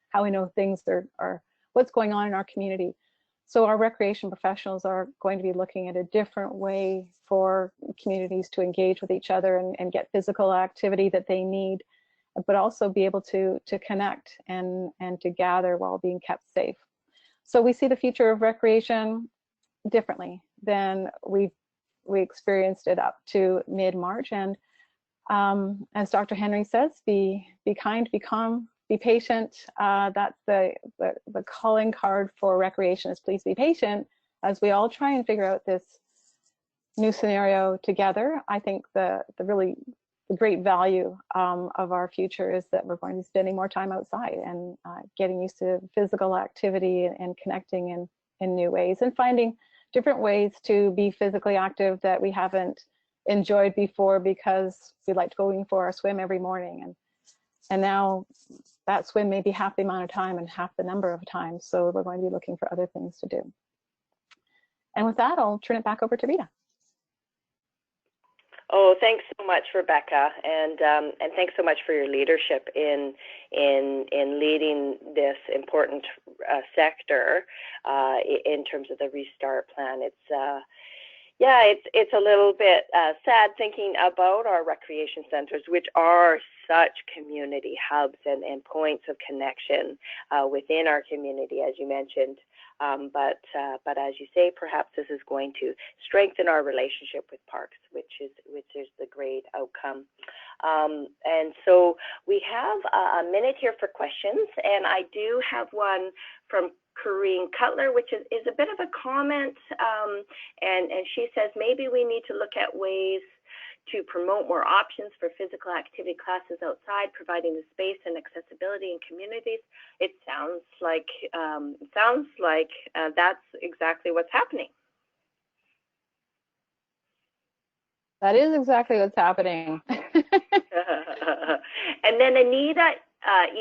how we know things are what's going on in our community. So our recreation professionals are going to be looking at a different way for communities to engage with each other and get physical activity that they need, but also be able to connect and to gather while being kept safe. So we see the future of recreation differently than we experienced it up to mid-March. And as Dr. Henry says, be kind, be calm, be patient. That's the calling card for recreation, is please be patient as we all try and figure out this new scenario together. I think the great value of our future is that we're going to be spending more time outside and getting used to physical activity and connecting in new ways, and finding different ways to be physically active that we haven't enjoyed before because we liked going for our swim every morning. And now that swim may be half the amount of time and half the number of times. So we're going to be looking for other things to do. And with that, I'll turn it back over to Rita. Oh, thanks so much, Rebecca, and thanks so much for your leadership in leading this important sector in terms of the restart plan. It's a little bit sad thinking about our recreation centers, which are such community hubs and points of connection within our community, as you mentioned. But as you say, perhaps this is going to strengthen our relationship with parks, which is the great outcome. And so we have a minute here for questions, and I do have one from Corrine Cutler, which is a bit of a comment, and she says maybe we need to look at ways to promote more options for physical activity classes outside, providing the space and accessibility in communities. It sounds like that's exactly what's happening. That is exactly what's happening. And then Anita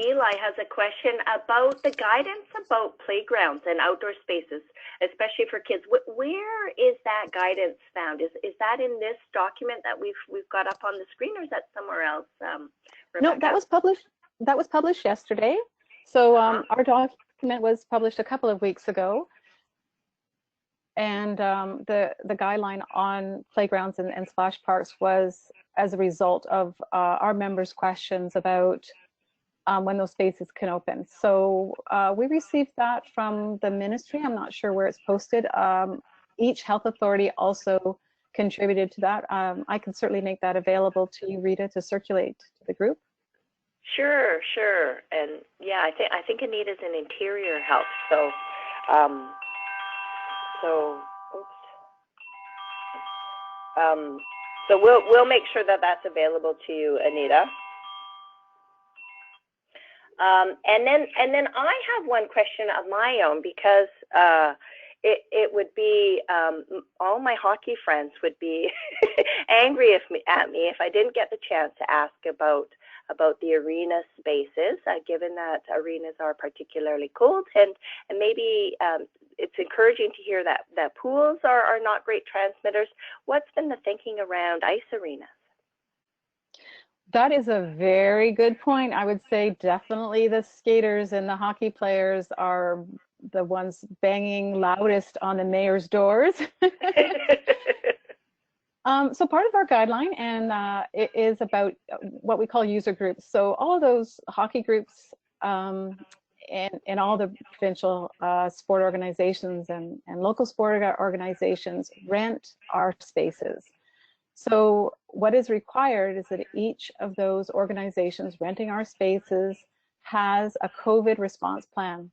Eli has a question about the guidance about playgrounds and outdoor spaces, especially for kids. Where is that guidance found? Is that in this document that we've got up on the screen, or is that somewhere else? No, that was published. That was published yesterday. So our document was published a couple of weeks ago, and the guideline on playgrounds and splash parks was as a result of our members' questions about when those spaces can open. So we received that from the ministry. I'm not sure where it's posted. Each health authority also contributed to that. I can certainly make that available to you, Rita, to circulate to the group. Sure. And yeah, I think Anita's in interior health. So so we'll make sure that that's available to you, Anita. And then I have one question of my own, because it would be all my hockey friends would be angry at me if I didn't get the chance to ask about the arena spaces, given that arenas are particularly cold, and maybe it's encouraging to hear that pools are not great transmitters. What's been the thinking around ice arenas? That is a very good point. I would say definitely the skaters and the hockey players are the ones banging loudest on the mayor's doors. So part of our guideline, and it is about what we call user groups. So all of those hockey groups and all the provincial sport organizations and local sport organizations rent our spaces. So what is required is that each of those organizations renting our spaces has a COVID response plan.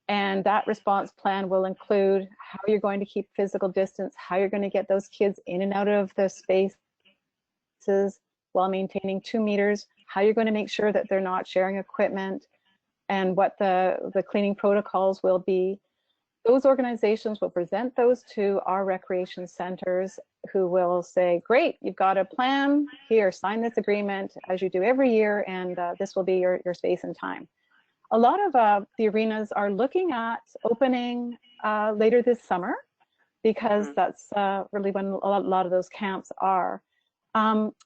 And that response plan will include how you're going to keep physical distance, how you're going to get those kids in and out of the spaces while maintaining 2 meters, how you're going to make sure that they're not sharing equipment, and what the cleaning protocols will be. Those organizations will present those to our recreation centers, who will say, great, you've got a plan, here, sign this agreement as you do every year, and this will be your space and time. A lot of the arenas are looking at opening later this summer, because that's really when a lot of those camps are.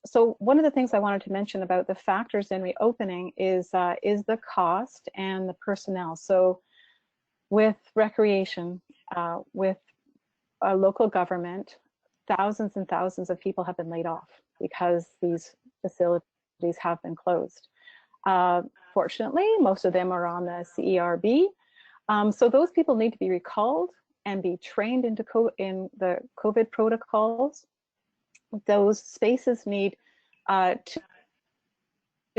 So one of the things I wanted to mention about the factors in reopening is the cost and the personnel. So with recreation, with local government, thousands and thousands of people have been laid off because these facilities have been closed. Fortunately, most of them are on the CERB. So those people need to be recalled and be trained in the COVID protocols. Those spaces need to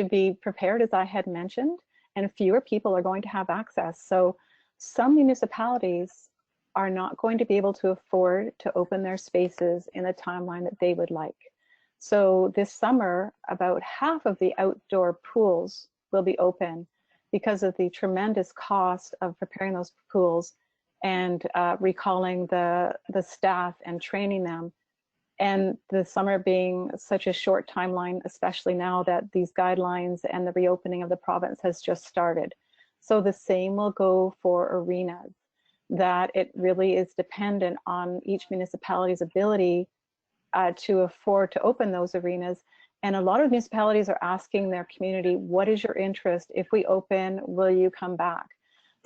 be prepared, as I had mentioned, and fewer people are going to have access. So some municipalities are not going to be able to afford to open their spaces in the timeline that they would like. So this summer, about half of the outdoor pools will be open because of the tremendous cost of preparing those pools and recalling the staff and training them. And the summer being such a short timeline, especially now that these guidelines and the reopening of the province has just started. So the same will go for arenas, that it really is dependent on each municipality's ability to afford to open those arenas. And a lot of municipalities are asking their community, what is your interest? If we open, will you come back?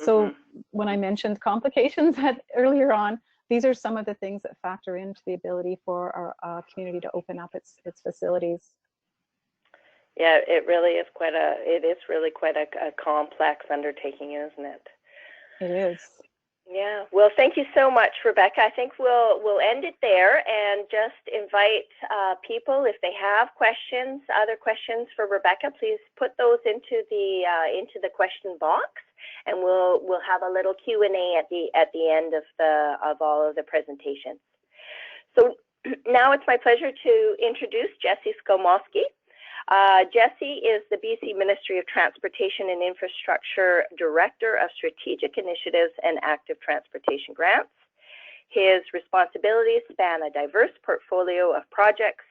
So when I mentioned complications earlier on, these are some of the things that factor into the ability for our community to open up its facilities. Yeah, it is really quite a complex undertaking, isn't it? It is. Yeah. Well, thank you so much, Rebecca. I think we'll end it there and just invite people, if they have questions, other questions for Rebecca, please put those into the question box, and we'll have a little Q&A at the end of all of the presentations. So now it's my pleasure to introduce Jessie Skomolsky. Jessie is the BC Ministry of Transportation and Infrastructure Director of Strategic Initiatives and Active Transportation Grants. His responsibilities span a diverse portfolio of projects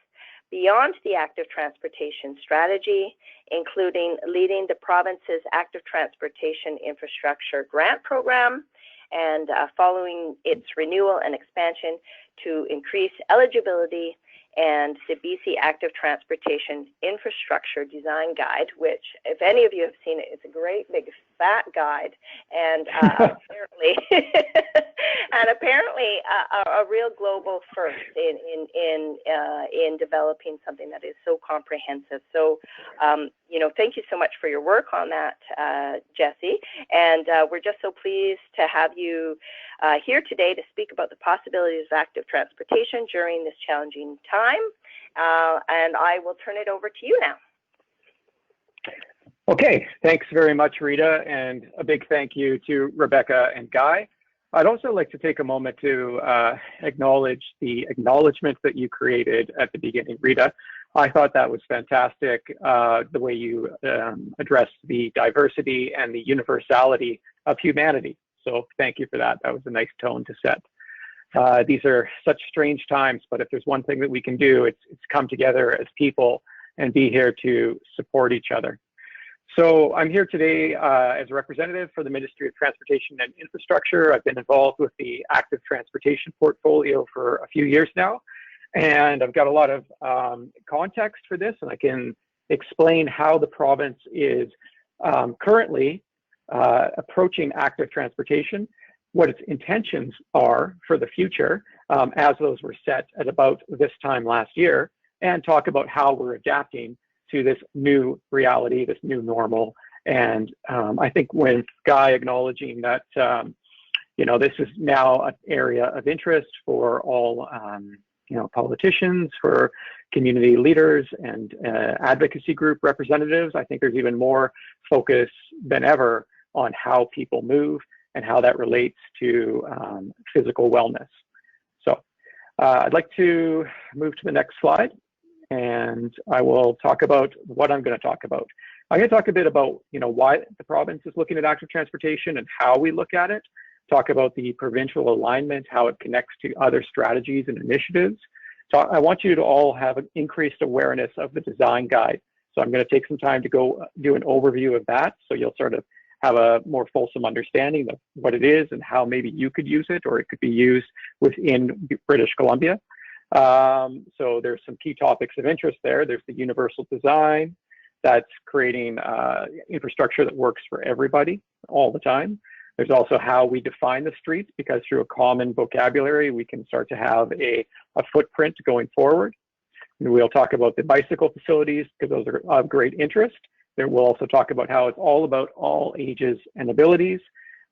beyond the active transportation strategy, including leading the province's active transportation infrastructure grant program and following its renewal and expansion to increase eligibility, and the BC Active Transportation Infrastructure Design Guide, which, if any of you have seen it, it's a great big fat guide, and apparently a real global first in developing something that is so comprehensive. So, thank you so much for your work on that, Jessie, and we're just so pleased to have you here today to speak about the possibilities of active transportation during this challenging time. And I will turn it over to you now. Okay, thanks very much, Rita, and a big thank you to Rebecca and Guy. I'd also like to take a moment to acknowledge the acknowledgement that you created at the beginning, Rita. I thought that was fantastic, the way you addressed the diversity and the universality of humanity. So thank you for that. That was a nice tone to set. These are such strange times, but if there's one thing that we can do, it's come together as people and be here to support each other. So I'm here today as a representative for the Ministry of Transportation and Infrastructure. I've been involved with the active transportation portfolio for a few years now, and I've got a lot of context for this, and I can explain how the province is currently approaching active transportation, what its intentions are for the future, as those were set at about this time last year, and talk about how we're adapting to this new reality, this new normal. And I think with Guy acknowledging that, this is now an area of interest for all, politicians, for community leaders and advocacy group representatives, I think there's even more focus than ever on how people move and how that relates to physical wellness. So I'd like to move to the next slide, and I will talk about what I'm going to talk about. I'm going to talk a bit about why the province is looking at active transportation and how we look at it, talk about the provincial alignment, how it connects to other strategies and initiatives. So I want you to all have an increased awareness of the design guide. So I'm going to take some time to go do an overview of that, so you'll sort of have a more fulsome understanding of what it is and how maybe you could use it, or it could be used within British Columbia. So there's some key topics of interest there. There's the universal design that's creating infrastructure that works for everybody all the time. There's also how we define the streets, because through a common vocabulary, we can start to have a footprint going forward. And we'll talk about the bicycle facilities, because those are of great interest. Then we'll also talk about how it's all about all ages and abilities.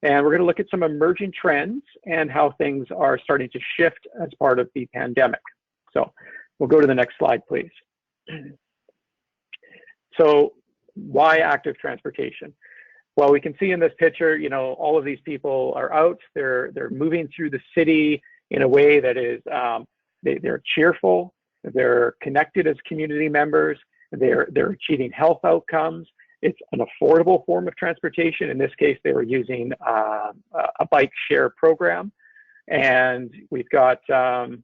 And we're going to look at some emerging trends and how things are starting to shift as part of the pandemic. So we'll go to the next slide, please. So why active transportation? Well, we can see in this picture, all of these people are out. They're moving through the city in a way that is, they're cheerful, they're connected as community members, they're achieving health outcomes. It's an affordable form of transportation. In this case, they were using a bike share program, and we've got a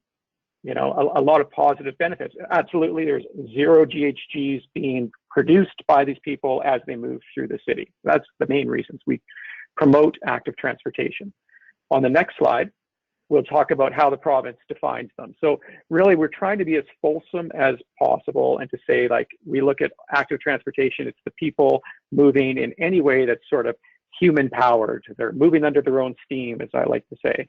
lot of positive benefits. Absolutely, there's 0 GHGs being produced by these people as they move through the city. That's the main reasons we promote active transportation. On the next slide, we'll talk about how the province defines them. So really, we're trying to be as fulsome as possible and to say, like, we look at active transportation, it's the people moving in any way that's sort of human powered. They're moving under their own steam, as I like to say.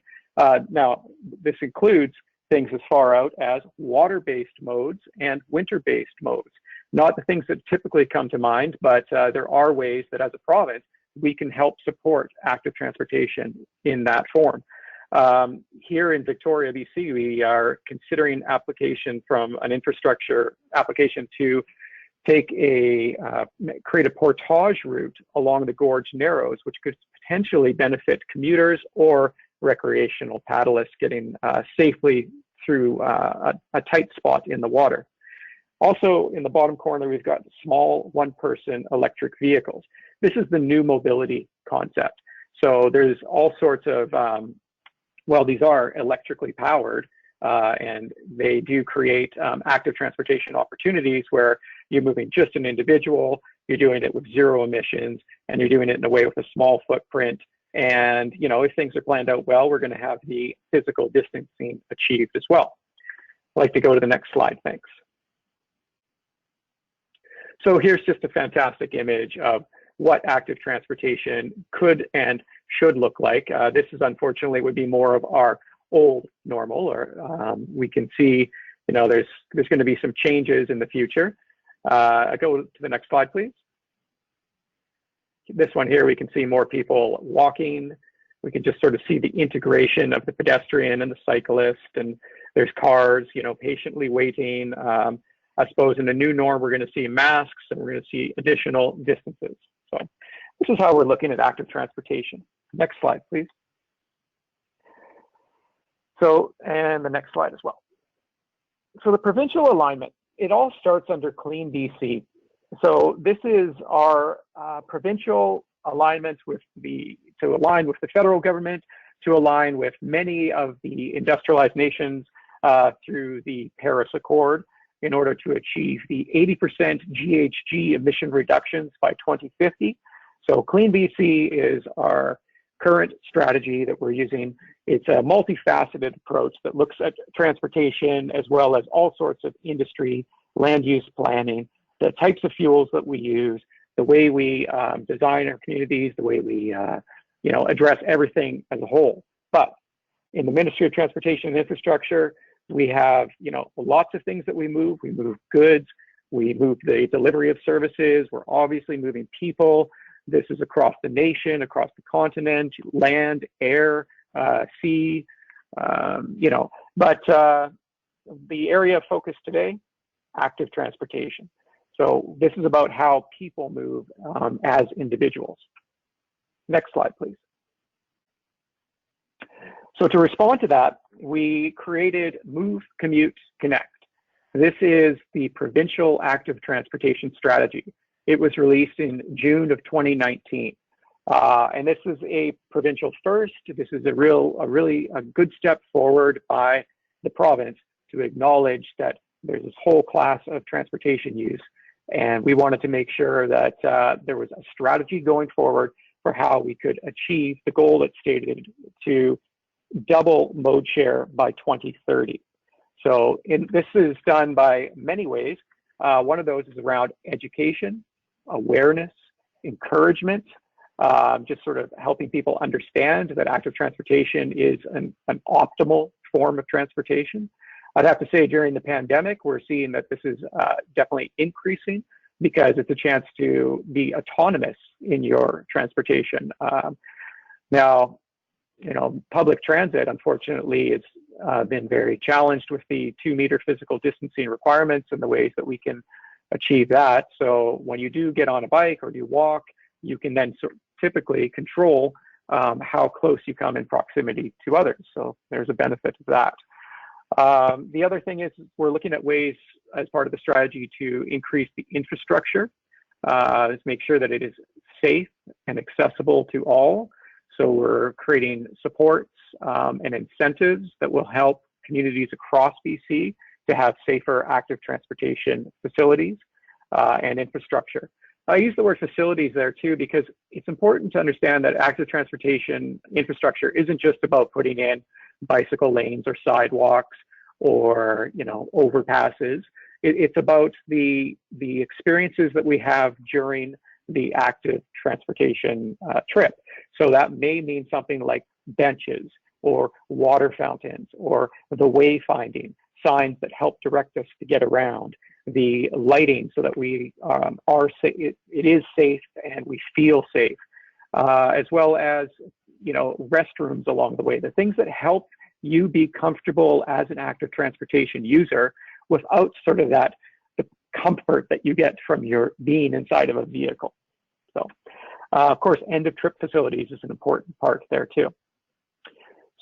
Now, this includes things as far out as water-based modes and winter-based modes. Not the things that typically come to mind, but there are ways that as a province, we can help support active transportation in that form. Here in Victoria, BC, we are considering application from an infrastructure application to take create a portage route along the Gorge Narrows, which could potentially benefit commuters or recreational paddlists getting safely through a tight spot in the water. Also, in the bottom corner, we've got small one-person electric vehicles. This is the new mobility concept. So there's all sorts of, well, these are electrically powered, and they do create active transportation opportunities where you're moving just an individual, you're doing it with zero emissions, and you're doing it in a way with a small footprint. And, you know, if things are planned out well, we're going to have the physical distancing achieved as well. I'd like to go to the next slide, thanks. So here's just a fantastic image of what active transportation could and should look like. This is unfortunately would be more of our old normal, or we can see, you know, there's going to be some changes in the future. Go to the next slide, please. This one here, we can see more people walking. We can just sort of see the integration of the pedestrian and the cyclist, and there's cars, you know, patiently waiting. I suppose in the new norm, we're going to see masks and we're going to see additional distances. So this is how we're looking at active transportation. Next slide, please. So, and the next slide as well. So the provincial alignment, it all starts under Clean BC. So this is our provincial alignment with to align with the federal government, to align with many of the industrialized nations through the Paris Accord in order to achieve the 80% GHG emission reductions by 2050. So Clean BC is our current strategy that we're using. It's a multifaceted approach that looks at transportation as well as all sorts of industry, land use planning, the types of fuels that we use, the way we design our communities, the way we you know, address everything as a whole. But in the Ministry of Transportation and Infrastructure, we have, you know, lots of things that we move. We move goods, we move the delivery of services, we're obviously moving people. This is across the nation, across the continent, land, air, sea, you know, but the area of focus today, active transportation. So this is about how people move as individuals. Next slide, please. So to respond to that, we created Move, Commute, Connect. This is the provincial active transportation strategy. It was released in June of 2019. And this is a provincial first. This is a really good step forward by the province to acknowledge that there's this whole class of transportation use. And we wanted to make sure that there was a strategy going forward for how we could achieve the goal that's stated to double mode share by 2030. So this is done by many ways. One of those is around education, awareness, encouragement, just sort of helping people understand that active transportation is an optimal form of transportation. I'd have to say during the pandemic, we're seeing that this is definitely increasing because it's a chance to be autonomous in your transportation. Now, you know, public transit, unfortunately, has been very challenged with the 2-meter physical distancing requirements and the ways that we can achieve that. So when you do get on a bike or you walk, you can then typically control how close you come in proximity to others. So there's a benefit of that. The other thing is we're looking at ways as part of the strategy to increase the infrastructure, to make sure that it is safe and accessible to all. So we're creating supports and incentives that will help communities across BC to have safer active transportation facilities and infrastructure. I use the word facilities there too, because it's important to understand that active transportation infrastructure isn't just about putting in bicycle lanes or sidewalks or, you know, overpasses. It's about the experiences that we have during the active transportation trip. So that may mean something like benches or water fountains or the wayfinding, signs that help direct us to get around, the lighting so that we it is safe and we feel safe, as well as, you know, restrooms along the way, the things that help you be comfortable as an active transportation user without sort of the comfort that you get from your being inside of a vehicle. So, of course, end of trip facilities is an important part there too.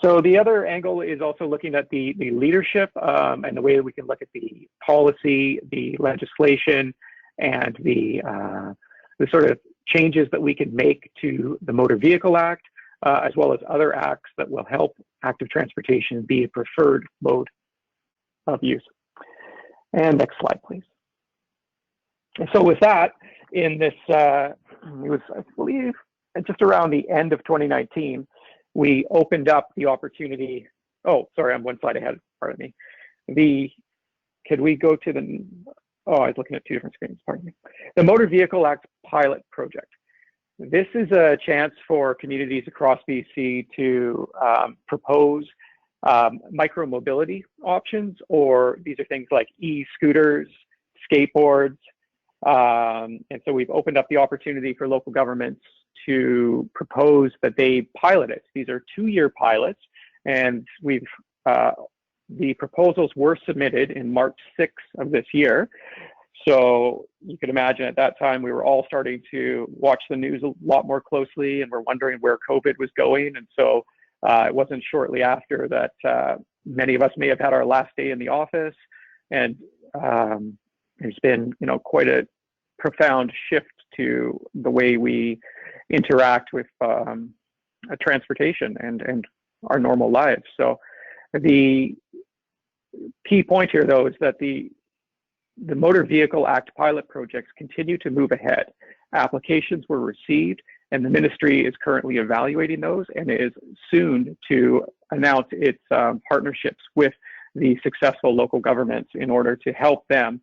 So the other angle is also looking at the leadership and the way that we can look at the policy, the legislation, and the sort of changes that we can make to the Motor Vehicle Act, as well as other acts that will help active transportation be a preferred mode of use. And next slide, please. And so with that, in this, it was, I believe, just around the end of 2019, we opened up the opportunity. Oh, sorry, I'm one slide ahead, pardon me. Could we go to the, oh, I was looking at two different screens, pardon me. The Motor Vehicle Act pilot project. This is a chance for communities across BC to propose micro-mobility options, or these are things like e-scooters, skateboards. And so we've opened up the opportunity for local governments to propose that they pilot it. These are 2-year pilots, and the proposals were submitted in March 6th of this year. So you can imagine at that time we were all starting to watch the news a lot more closely, and we're wondering where COVID was going. And so it wasn't shortly after that many of us may have had our last day in the office, and there's been, you know, quite a profound shift to the way we interact with transportation and our normal lives. So the key point here, though, is that the Motor Vehicle Act pilot projects continue to move ahead. Applications were received, and the ministry is currently evaluating those and is soon to announce its partnerships with the successful local governments in order to help them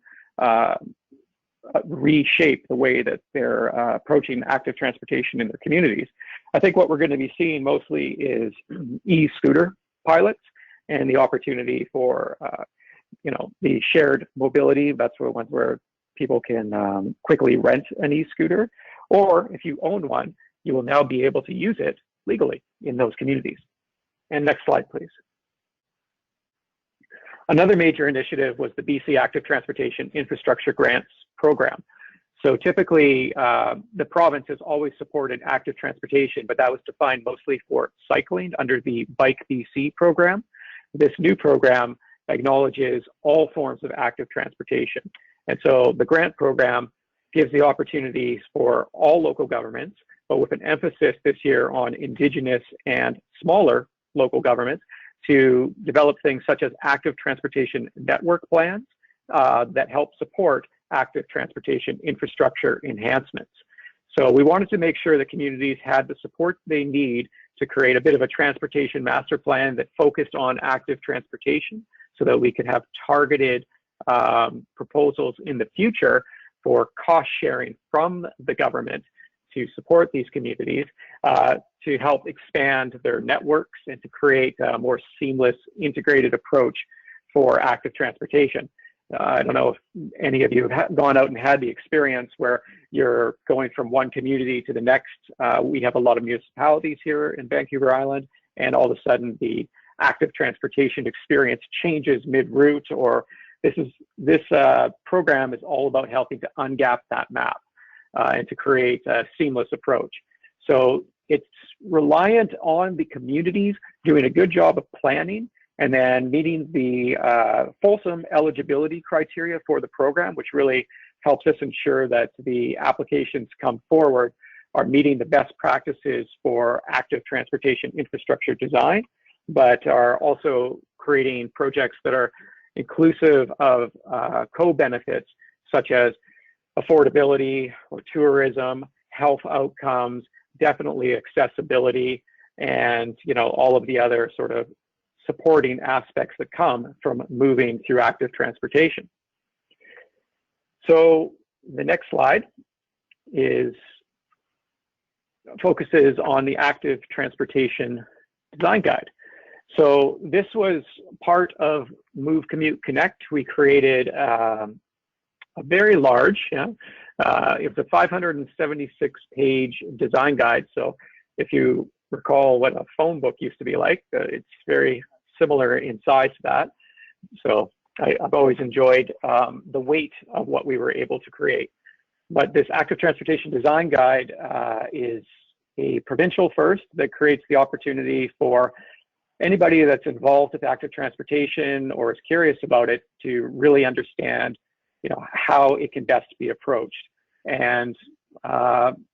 reshape the way that they're approaching active transportation in their communities. I think what we're going to be seeing mostly is e-scooter pilots and the opportunity for you know, the shared mobility. That's the ones where people can quickly rent an e-scooter, or if you own one, you will now be able to use it legally in those communities. And next slide, please. Another major initiative was the BC Active Transportation Infrastructure Grants Program. So typically, the province has always supported active transportation, but that was defined mostly for cycling under the Bike BC program. This new program acknowledges all forms of active transportation. And so the grant program gives the opportunities for all local governments, but with an emphasis this year on Indigenous and smaller local governments, to develop things such as active transportation network plans that help support active transportation infrastructure enhancements. So we wanted to make sure that communities had the support they need to create a bit of a transportation master plan that focused on active transportation, so that we could have targeted proposals in the future for cost sharing from the government to support these communities, to help expand their networks and to create a more seamless, integrated approach for active transportation. I don't know if any of you have gone out and had the experience where you're going from one community to the next. We have a lot of municipalities here in Vancouver Island, and all of a sudden the active transportation experience changes mid-route, or this program is all about helping to ungap that map and to create a seamless approach. So it's reliant on the communities doing a good job of planning and then meeting the fulsome eligibility criteria for the program, which really helps us ensure that the applications come forward are meeting the best practices for active transportation infrastructure design, but are also creating projects that are inclusive of co-benefits such as affordability or tourism, health outcomes, definitely accessibility, and, you know, all of the other sort of supporting aspects that come from moving through active transportation. So the next slide focuses on the active transportation design guide. So this was part of Move Commute Connect. We created very large, yeah. It was a 576-page design guide. So if you recall what a phone book used to be like, it's very similar in size to that. So I've always enjoyed the weight of what we were able to create. But this active transportation design guide is a provincial first that creates the opportunity for anybody that's involved with active transportation or is curious about it to really understand, how it can best be approached. And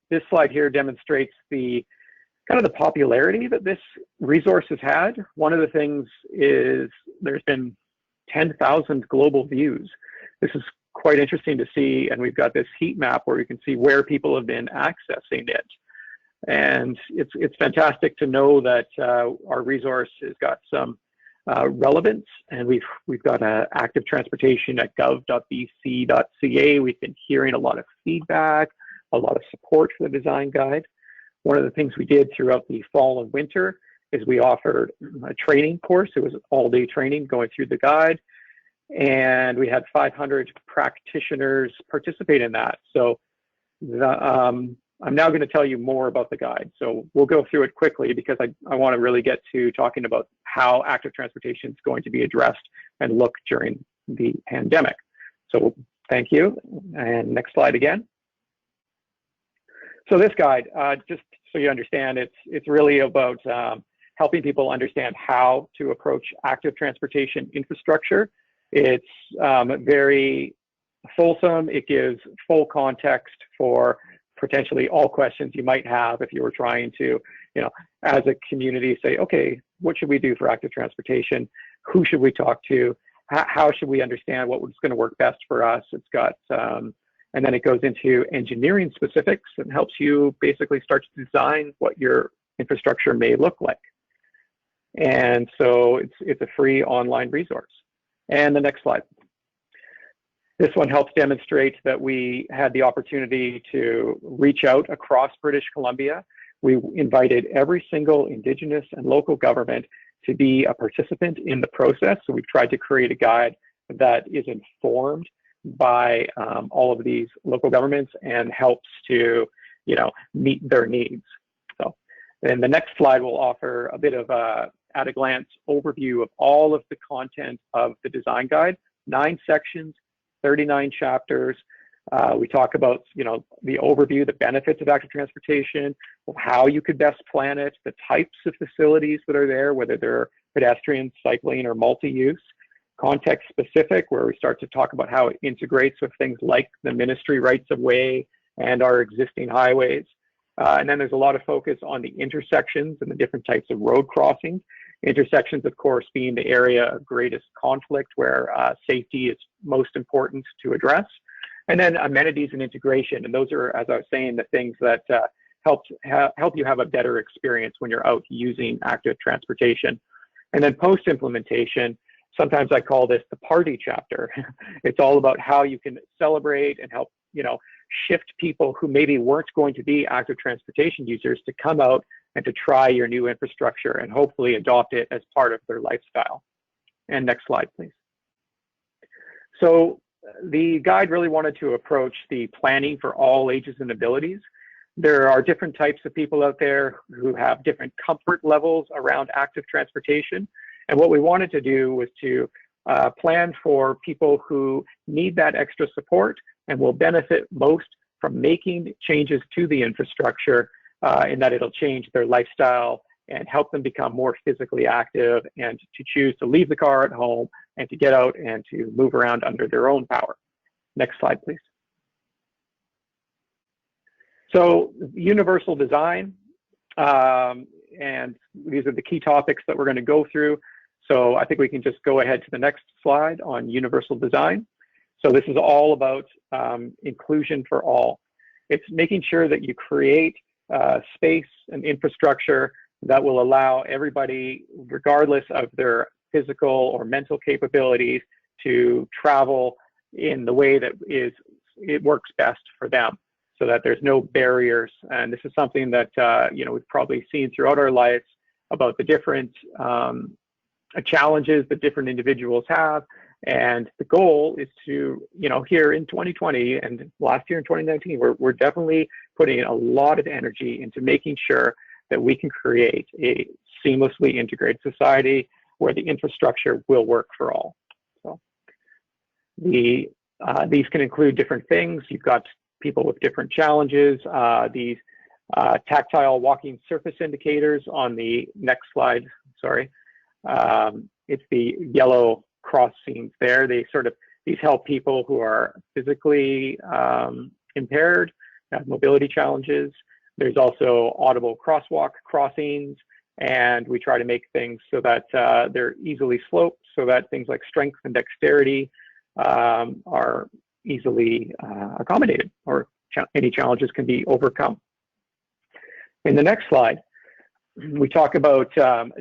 this slide here demonstrates the kind of the popularity that this resource has had. One of the things is there's been 10,000 global views. This is quite interesting to see, and we've got this heat map where you can see where people have been accessing it. And it's fantastic to know that our resource has got some relevance, and we've got active transportation at gov.bc.ca. We've been hearing a lot of feedback, a lot of support for the design guide. One of the things we did throughout the fall and winter is we offered a training course. It was all-day training going through the guide, and we had 500 practitioners participate in that. So I'm now going to tell you more about the guide. So we'll go through it quickly because I want to really get to talking about how active transportation is going to be addressed and look during the pandemic. So thank you. And next slide again. So this guide, just so you understand, it's really about helping people understand how to approach active transportation infrastructure. It's very fulsome. It gives full context for potentially all questions you might have if you were trying to, as a community say, okay, what should we do for active transportation? Who should we talk to? How should we understand what's going to work best for us? It's got, and then it goes into engineering specifics and helps you basically start to design what your infrastructure may look like. And so it's a free online resource. And the next slide. This one helps demonstrate that we had the opportunity to reach out across British Columbia. We invited every single Indigenous and local government to be a participant in the process. So we've tried to create a guide that is informed by all of these local governments and helps to, meet their needs. So, and the next slide will offer a bit of a at a glance overview of all of the content of the design guide, 9 sections, 39 chapters. We talk about, the overview, the benefits of active transportation, how you could best plan it, the types of facilities that are there, whether they're pedestrian, cycling, or multi-use. Context specific, where we start to talk about how it integrates with things like the ministry rights of way and our existing highways. And then there's a lot of focus on the intersections and the different types of road crossings. Intersections, of course, being the area of greatest conflict where safety is most important to address. And then amenities and integration. And those are, as I was saying, the things that help you have a better experience when you're out using active transportation. And then post-implementation, sometimes I call this the party chapter. It's all about how you can celebrate and help, shift people who maybe weren't going to be active transportation users to come out and to try your new infrastructure and hopefully adopt it as part of their lifestyle. And next slide, please. So the guide really wanted to approach the planning for all ages and abilities. There are different types of people out there who have different comfort levels around active transportation. And what we wanted to do was to plan for people who need that extra support and will benefit most from making changes to the infrastructure in that it'll change their lifestyle and help them become more physically active and to choose to leave the car at home and to get out and to move around under their own power. Next slide, please. So universal design, and these are the key topics that we're going to go through. So I think we can just go ahead to the next slide on universal design. So this is all about inclusion for all. It's making sure that you create space and infrastructure that will allow everybody, regardless of their physical or mental capabilities, to travel in the way that it works best for them, so that there's no barriers. And this is something that we've probably seen throughout our lives about the different challenges that different individuals have. And the goal is to, here in 2020 and last year in 2019, we're definitely putting a lot of energy into making sure that we can create a seamlessly integrated society where the infrastructure will work for all. So these can include different things. You've got people with different challenges. These tactile walking surface indicators on the next slide, sorry. It's the yellow cross seams there. These help people who are physically impaired, have mobility challenges. There's also audible crosswalk crossings, and we try to make things so that they're easily sloped, so that things like strength and dexterity are easily accommodated, or any challenges can be overcome. In the next slide, we talk about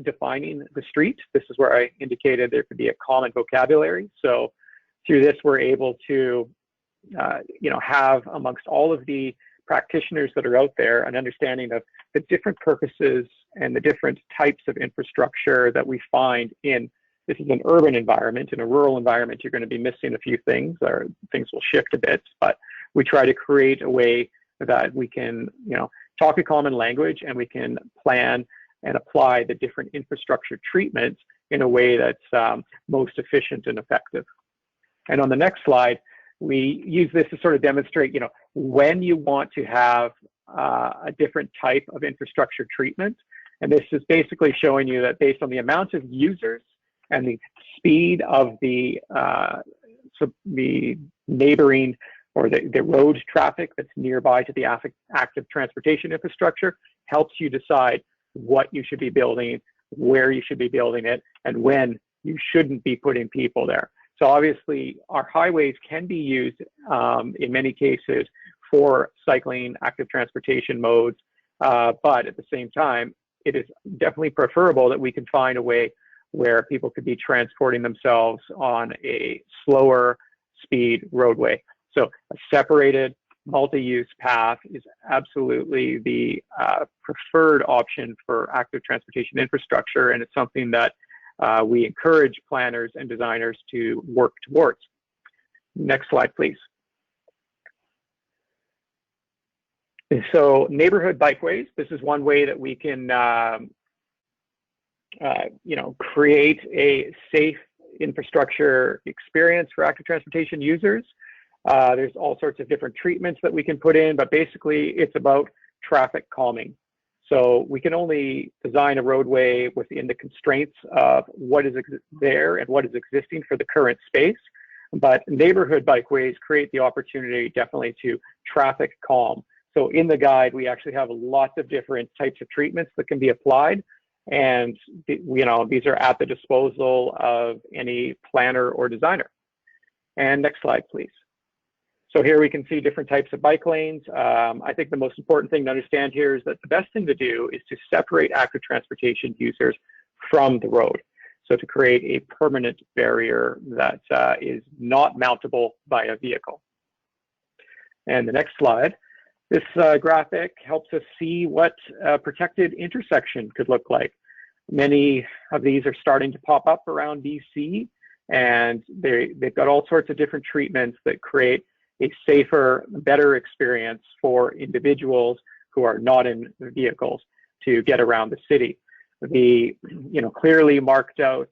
defining the street. This is where I indicated there could be a common vocabulary. So through this, we're able to, have amongst all of the practitioners that are out there an understanding of the different purposes and the different types of infrastructure that we find in, this is an urban environment. In a rural environment, you're going to be missing a few things, or things will shift a bit, but we try to create a way that we can, talk a common language, and we can plan and apply the different infrastructure treatments in a way that's most efficient and effective. And on the next slide, we use this to sort of demonstrate, when you want to have a different type of infrastructure treatment. And this is basically showing you that based on the amount of users and the speed of the neighboring or the road traffic that's nearby to the active transportation infrastructure, helps you decide what you should be building, where you should be building it, and when you shouldn't be putting people there. So obviously, our highways can be used in many cases for cycling, active transportation modes, but at the same time, it is definitely preferable that we can find a way where people could be transporting themselves on a slower speed roadway. So a separated multi-use path is absolutely the preferred option for active transportation infrastructure, and it's something that we encourage planners and designers to work towards. Next slide, please. So neighborhood bikeways, this is one way that we can create a safe infrastructure experience for active transportation users. There's all sorts of different treatments that we can put in, but basically it's about traffic calming. So we can only design a roadway within the constraints of what is there and what is existing for the current space. But neighborhood bikeways create the opportunity definitely to traffic calm. So in the guide, we actually have lots of different types of treatments that can be applied. And these are at the disposal of any planner or designer. And next slide, please. So here we can see different types of bike lanes. I think the most important thing to understand here is that the best thing to do is to separate active transportation users from the road. So to create a permanent barrier that is not mountable by a vehicle. And the next slide, this graphic helps us see what a protected intersection could look like. Many of these are starting to pop up around DC, and they've got all sorts of different treatments that create a safer, better experience for individuals who are not in vehicles to get around the city. The clearly marked out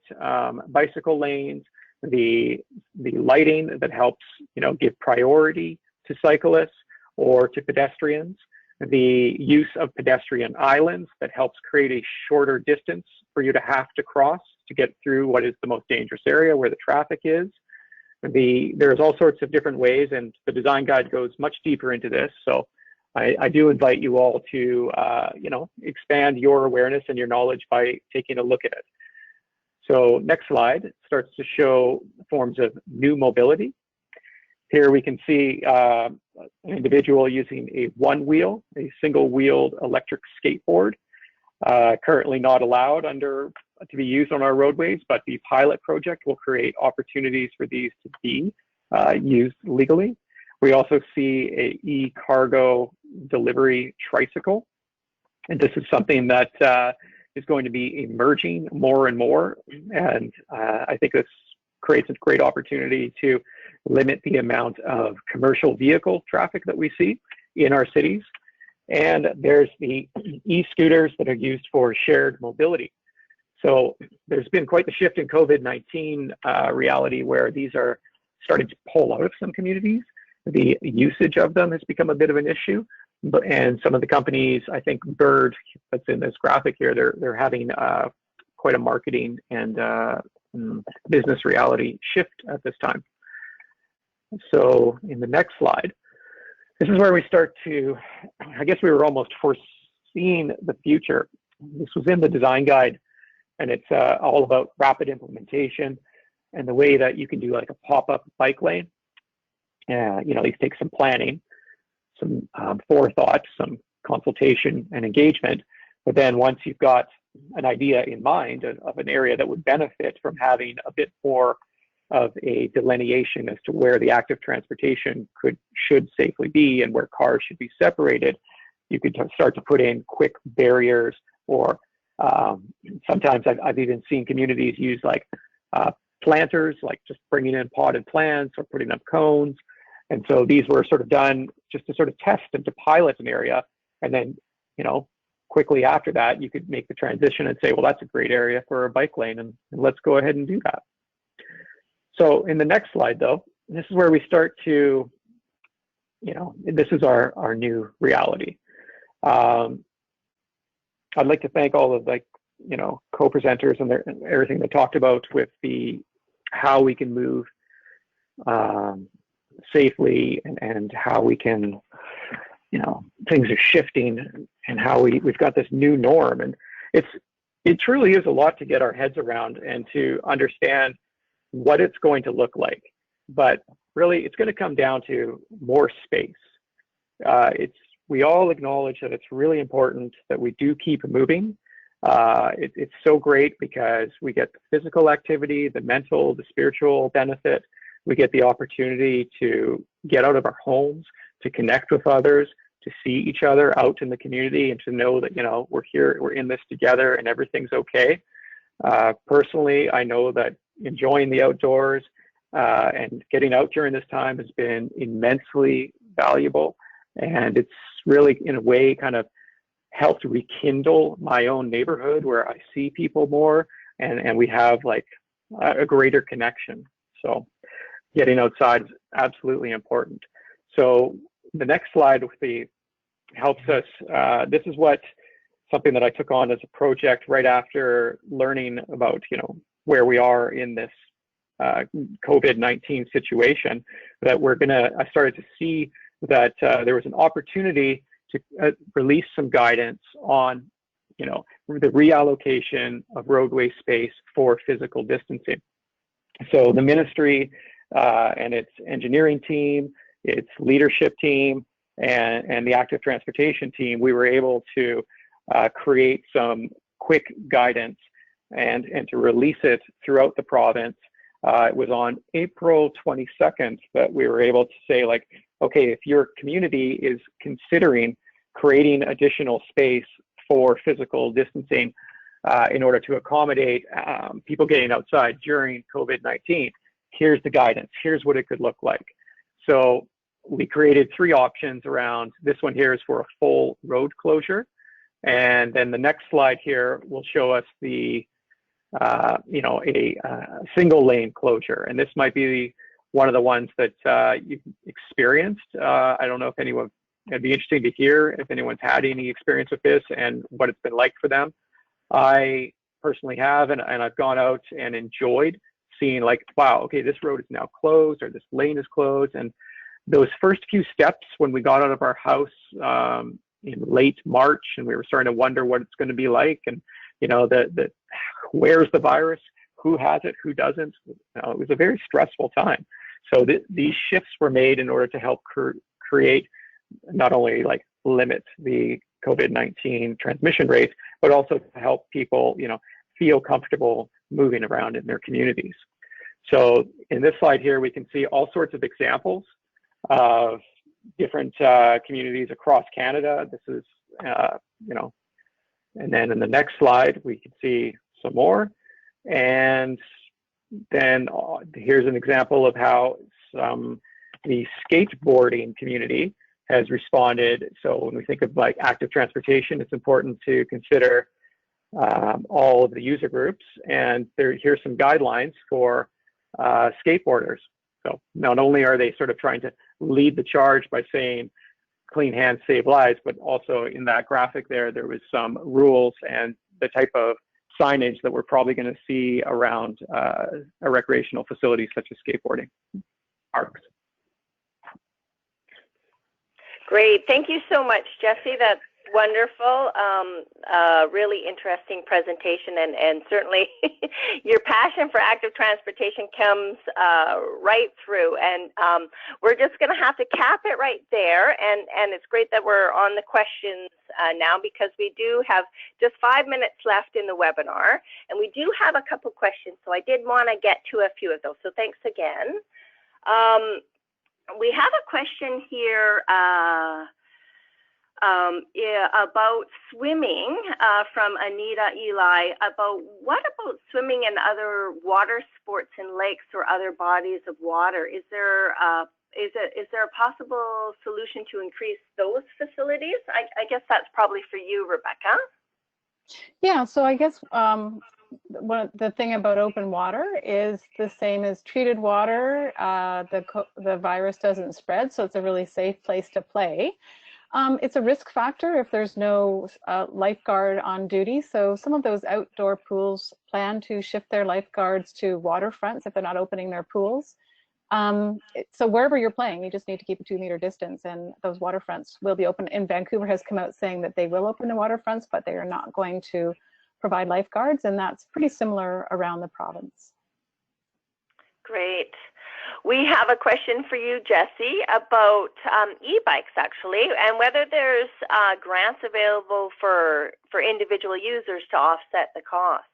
bicycle lanes, the lighting that helps give priority to cyclists or to pedestrians, the use of pedestrian islands that helps create a shorter distance for you to have to cross to get through what is the most dangerous area where the traffic is. There's all sorts of different ways, and the design guide goes much deeper into this. So I do invite you all to, expand your awareness and your knowledge by taking a look at it. So next slide starts to show forms of new mobility. Here we can see an individual using a one-wheel, a single-wheeled electric skateboard, currently not allowed to be used on our roadways, but the pilot project will create opportunities for these to be used legally. We also see a e-cargo delivery tricycle, and this is something that is going to be emerging more and more, and I think this creates a great opportunity to limit the amount of commercial vehicle traffic that we see in our cities. And there's the e-scooters that are used for shared mobility. So there's been quite the shift in COVID-19 reality where these are starting to pull out of some communities. The usage of them has become a bit of an issue. And some of the companies, I think Bird, that's in this graphic here, they're having quite a marketing and business reality shift at this time. So in the next slide, this is where we start to, I guess we were almost foreseeing the future. This was in the design guide, and it's all about rapid implementation and the way that you can do like a pop-up bike lane. You know, these take some planning, some forethought, some consultation and engagement. But then once you've got an idea in mind of an area that would benefit from having a bit more of a delineation as to where the active transportation should safely be and where cars should be separated, you could start to put in quick barriers, or sometimes I've even seen communities use like planters, like just bringing in potted plants or putting up cones. And so these were sort of done just to sort of test and to pilot an area. And then, you know, quickly after that, you could make the transition and say, well, that's a great area for a bike lane, and let's go ahead and do that. So in the next slide, though, this is where we start to, you know, this is our new reality. I'd like to thank all of, like, you know, co-presenters and everything they talked about with the how we can move safely and how we can, you know, things are shifting and how we've got this new norm. And it truly is a lot to get our heads around and to understand what it's going to look like. But really, it's going to come down to more space. We all acknowledge that it's really important that we do keep moving. It's so great because we get the physical activity, the mental, the spiritual benefit. We get the opportunity to get out of our homes, to connect with others, to see each other out in the community, and to know that, you know, we're here, we're in this together, and everything's okay. Personally, I know that enjoying the outdoors and getting out during this time has been immensely valuable, and it's really, in a way, kind of helped rekindle my own neighborhood where I see people more, and we have like a greater connection. So getting outside is absolutely important. So the next slide helps us. This is something that I took on as a project right after learning about, you know, where we are in this COVID-19 situation, that I started to see that there was an opportunity to release some guidance on, you know, the reallocation of roadway space for physical distancing. So the ministry and its engineering team, its leadership team, and the active transportation team, we were able to create some quick guidance and to release it throughout the province. It was on April 22nd that we were able to say, like, okay, if your community is considering creating additional space for physical distancing in order to accommodate people getting outside during COVID-19, here's the guidance. Here's what it could look like. So we created 3 options around. This one here is for a full road closure. And then the next slide here will show us the, you know, a single lane closure. And this might be one of the ones that you've experienced. I don't know if anyone, it'd be interesting to hear if anyone's had any experience with this and what it's been like for them. I personally have, and I've gone out and enjoyed seeing, like, wow, okay, this road is now closed, or this lane is closed. And those first few steps when we got out of our house in late March, and we were starting to wonder what it's going to be like, and, you know, where's the virus, who has it, who doesn't. You know, it was a very stressful time. So these shifts were made in order to help create, not only like limit the COVID-19 transmission rates, but also to help people, you know, feel comfortable moving around in their communities. So in this slide here, we can see all sorts of examples of different communities across Canada. This is, you know, And then in the next slide, we can see some more. And then here's an example of how the skateboarding community has responded. So when we think of like active transportation, it's important to consider all of the user groups. And here's some guidelines for skateboarders. So not only are they sort of trying to lead the charge by saying clean hands save lives, but also in that graphic there was some rules and the type of signage that we're probably going to see around a recreational facility such as skateboarding parks. Great. Thank you so much, Jesse. That's wonderful. Really interesting presentation, and certainly your passion for active transportation comes right through. And we're just going to have to cap it right there. And it's great that we're on the questions now, because we do have just 5 minutes left in the webinar, and we do have a couple questions. So I did want to get to a few of those. So thanks again. We have a question here about swimming from Anita Eli, about what about swimming and other water sports in lakes or other bodies of water? Is there a possible solution to increase those facilities? I guess that's probably for you, Rebecca. Yeah, so I guess the thing about open water is the same as treated water. The virus doesn't spread, so it's a really safe place to play. It's a risk factor if there's no lifeguard on duty. So some of those outdoor pools plan to shift their lifeguards to waterfronts if they're not opening their pools. So wherever you're playing, you just need to keep a 2-meter distance, and those waterfronts will be open. And Vancouver has come out saying that they will open the waterfronts, but they are not going to provide lifeguards, and that's pretty similar around the province. Great. We have a question for you, Jesse, about e-bikes actually, and whether there's grants available for individual users to offset the costs.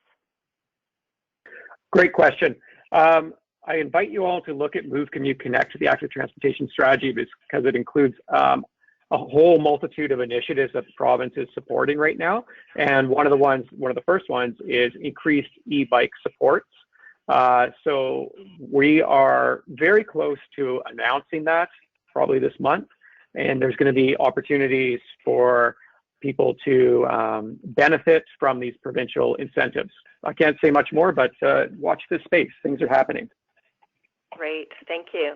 Great question. I invite you all to look at Move Commute Connect, the active transportation strategy, because it includes a whole multitude of initiatives that the province is supporting right now. And one of the first ones is increased e-bike supports. So we are very close to announcing that probably this month. And there's going to be opportunities for people to benefit from these provincial incentives. I can't say much more, but watch this space. Things are happening. Great, thank you.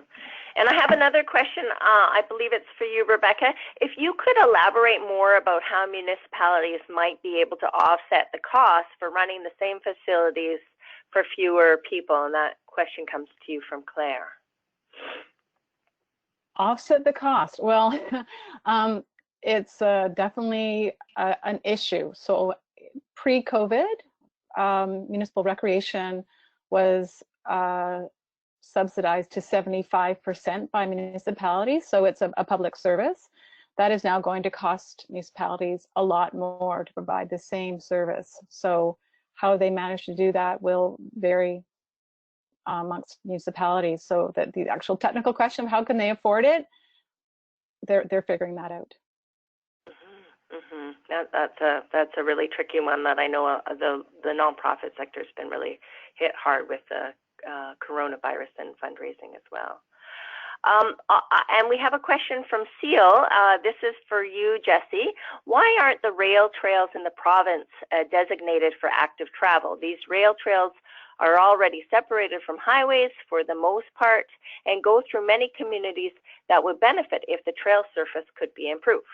And I have another question. I believe it's for you, Rebecca. If you could elaborate more about how municipalities might be able to offset the cost for running the same facilities for fewer people, and that question comes to you from Claire. Offset the cost. Well, it's definitely an issue. So pre-COVID, municipal recreation was subsidized to 75% by municipalities, so it's a public service. That is now going to cost municipalities a lot more to provide the same service. So how they manage to do that will vary amongst municipalities. So that the actual technical question of how can they afford it, they're figuring that out. That's a really tricky one that I know the nonprofit sector has been really hit hard with the coronavirus and fundraising as well. And we have a question from Seal. This is for you, Jesse. Why aren't the rail trails in the province designated for active travel? These rail trails are already separated from highways for the most part and go through many communities that would benefit if the trail surface could be improved.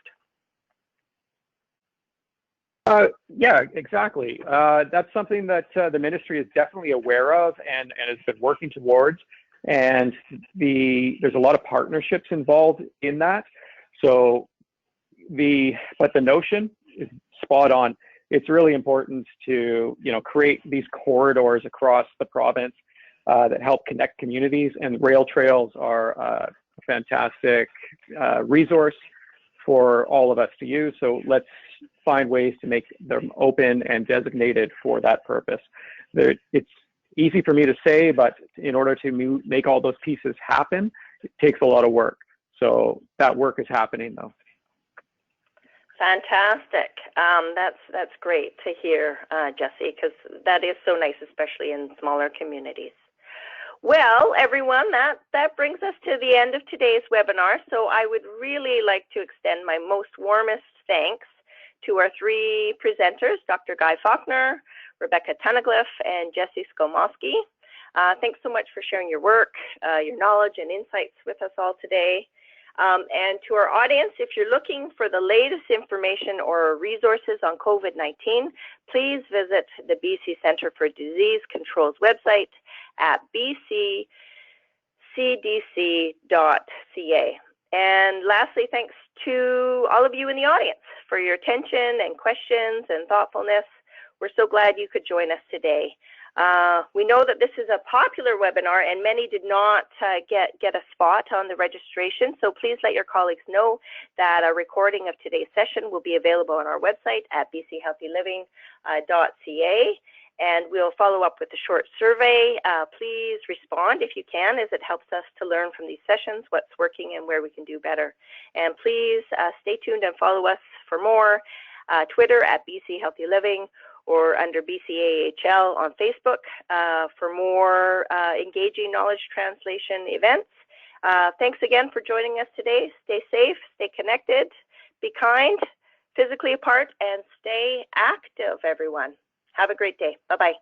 Yeah, exactly. That's something that the ministry is definitely aware of and has been working towards. And there's a lot of partnerships involved in that. So but the notion is spot on. It's really important to create these corridors across the province that help connect communities, and rail trails are a fantastic resource for all of us to use. So let's find ways to make them open and designated for that purpose. It's easy for me to say, but in order to make all those pieces happen, it takes a lot of work. So that work is happening though. Fantastic. That's great to hear, Jesse, because that is so nice, especially in smaller communities. Well, everyone, that brings us to the end of today's webinar. So I would really like to extend my most warmest thanks to our three presenters, Dr. Guy Faulkner, Rebecca Tunnicliffe, and Jesse Skolmoski. Thanks so much for sharing your work, your knowledge and insights with us all today. And to our audience, if you're looking for the latest information or resources on COVID-19, please visit the BC Centre for Disease Control's website at bccdc.ca. And lastly, thanks to all of you in the audience for your attention and questions and thoughtfulness. We're so glad you could join us today. We know that this is a popular webinar and many did not get a spot on the registration, so please let your colleagues know that a recording of today's session will be available on our website at bchealthyliving.ca, and we'll follow up with a short survey. Please respond if you can, as it helps us to learn from these sessions what's working and where we can do better. And please stay tuned and follow us for more. Twitter at BC Healthy Living, or under BCAHL on Facebook for more engaging knowledge translation events. Thanks again for joining us today. Stay safe, stay connected, be kind, physically apart, and stay active, everyone. Have a great day. Bye-bye.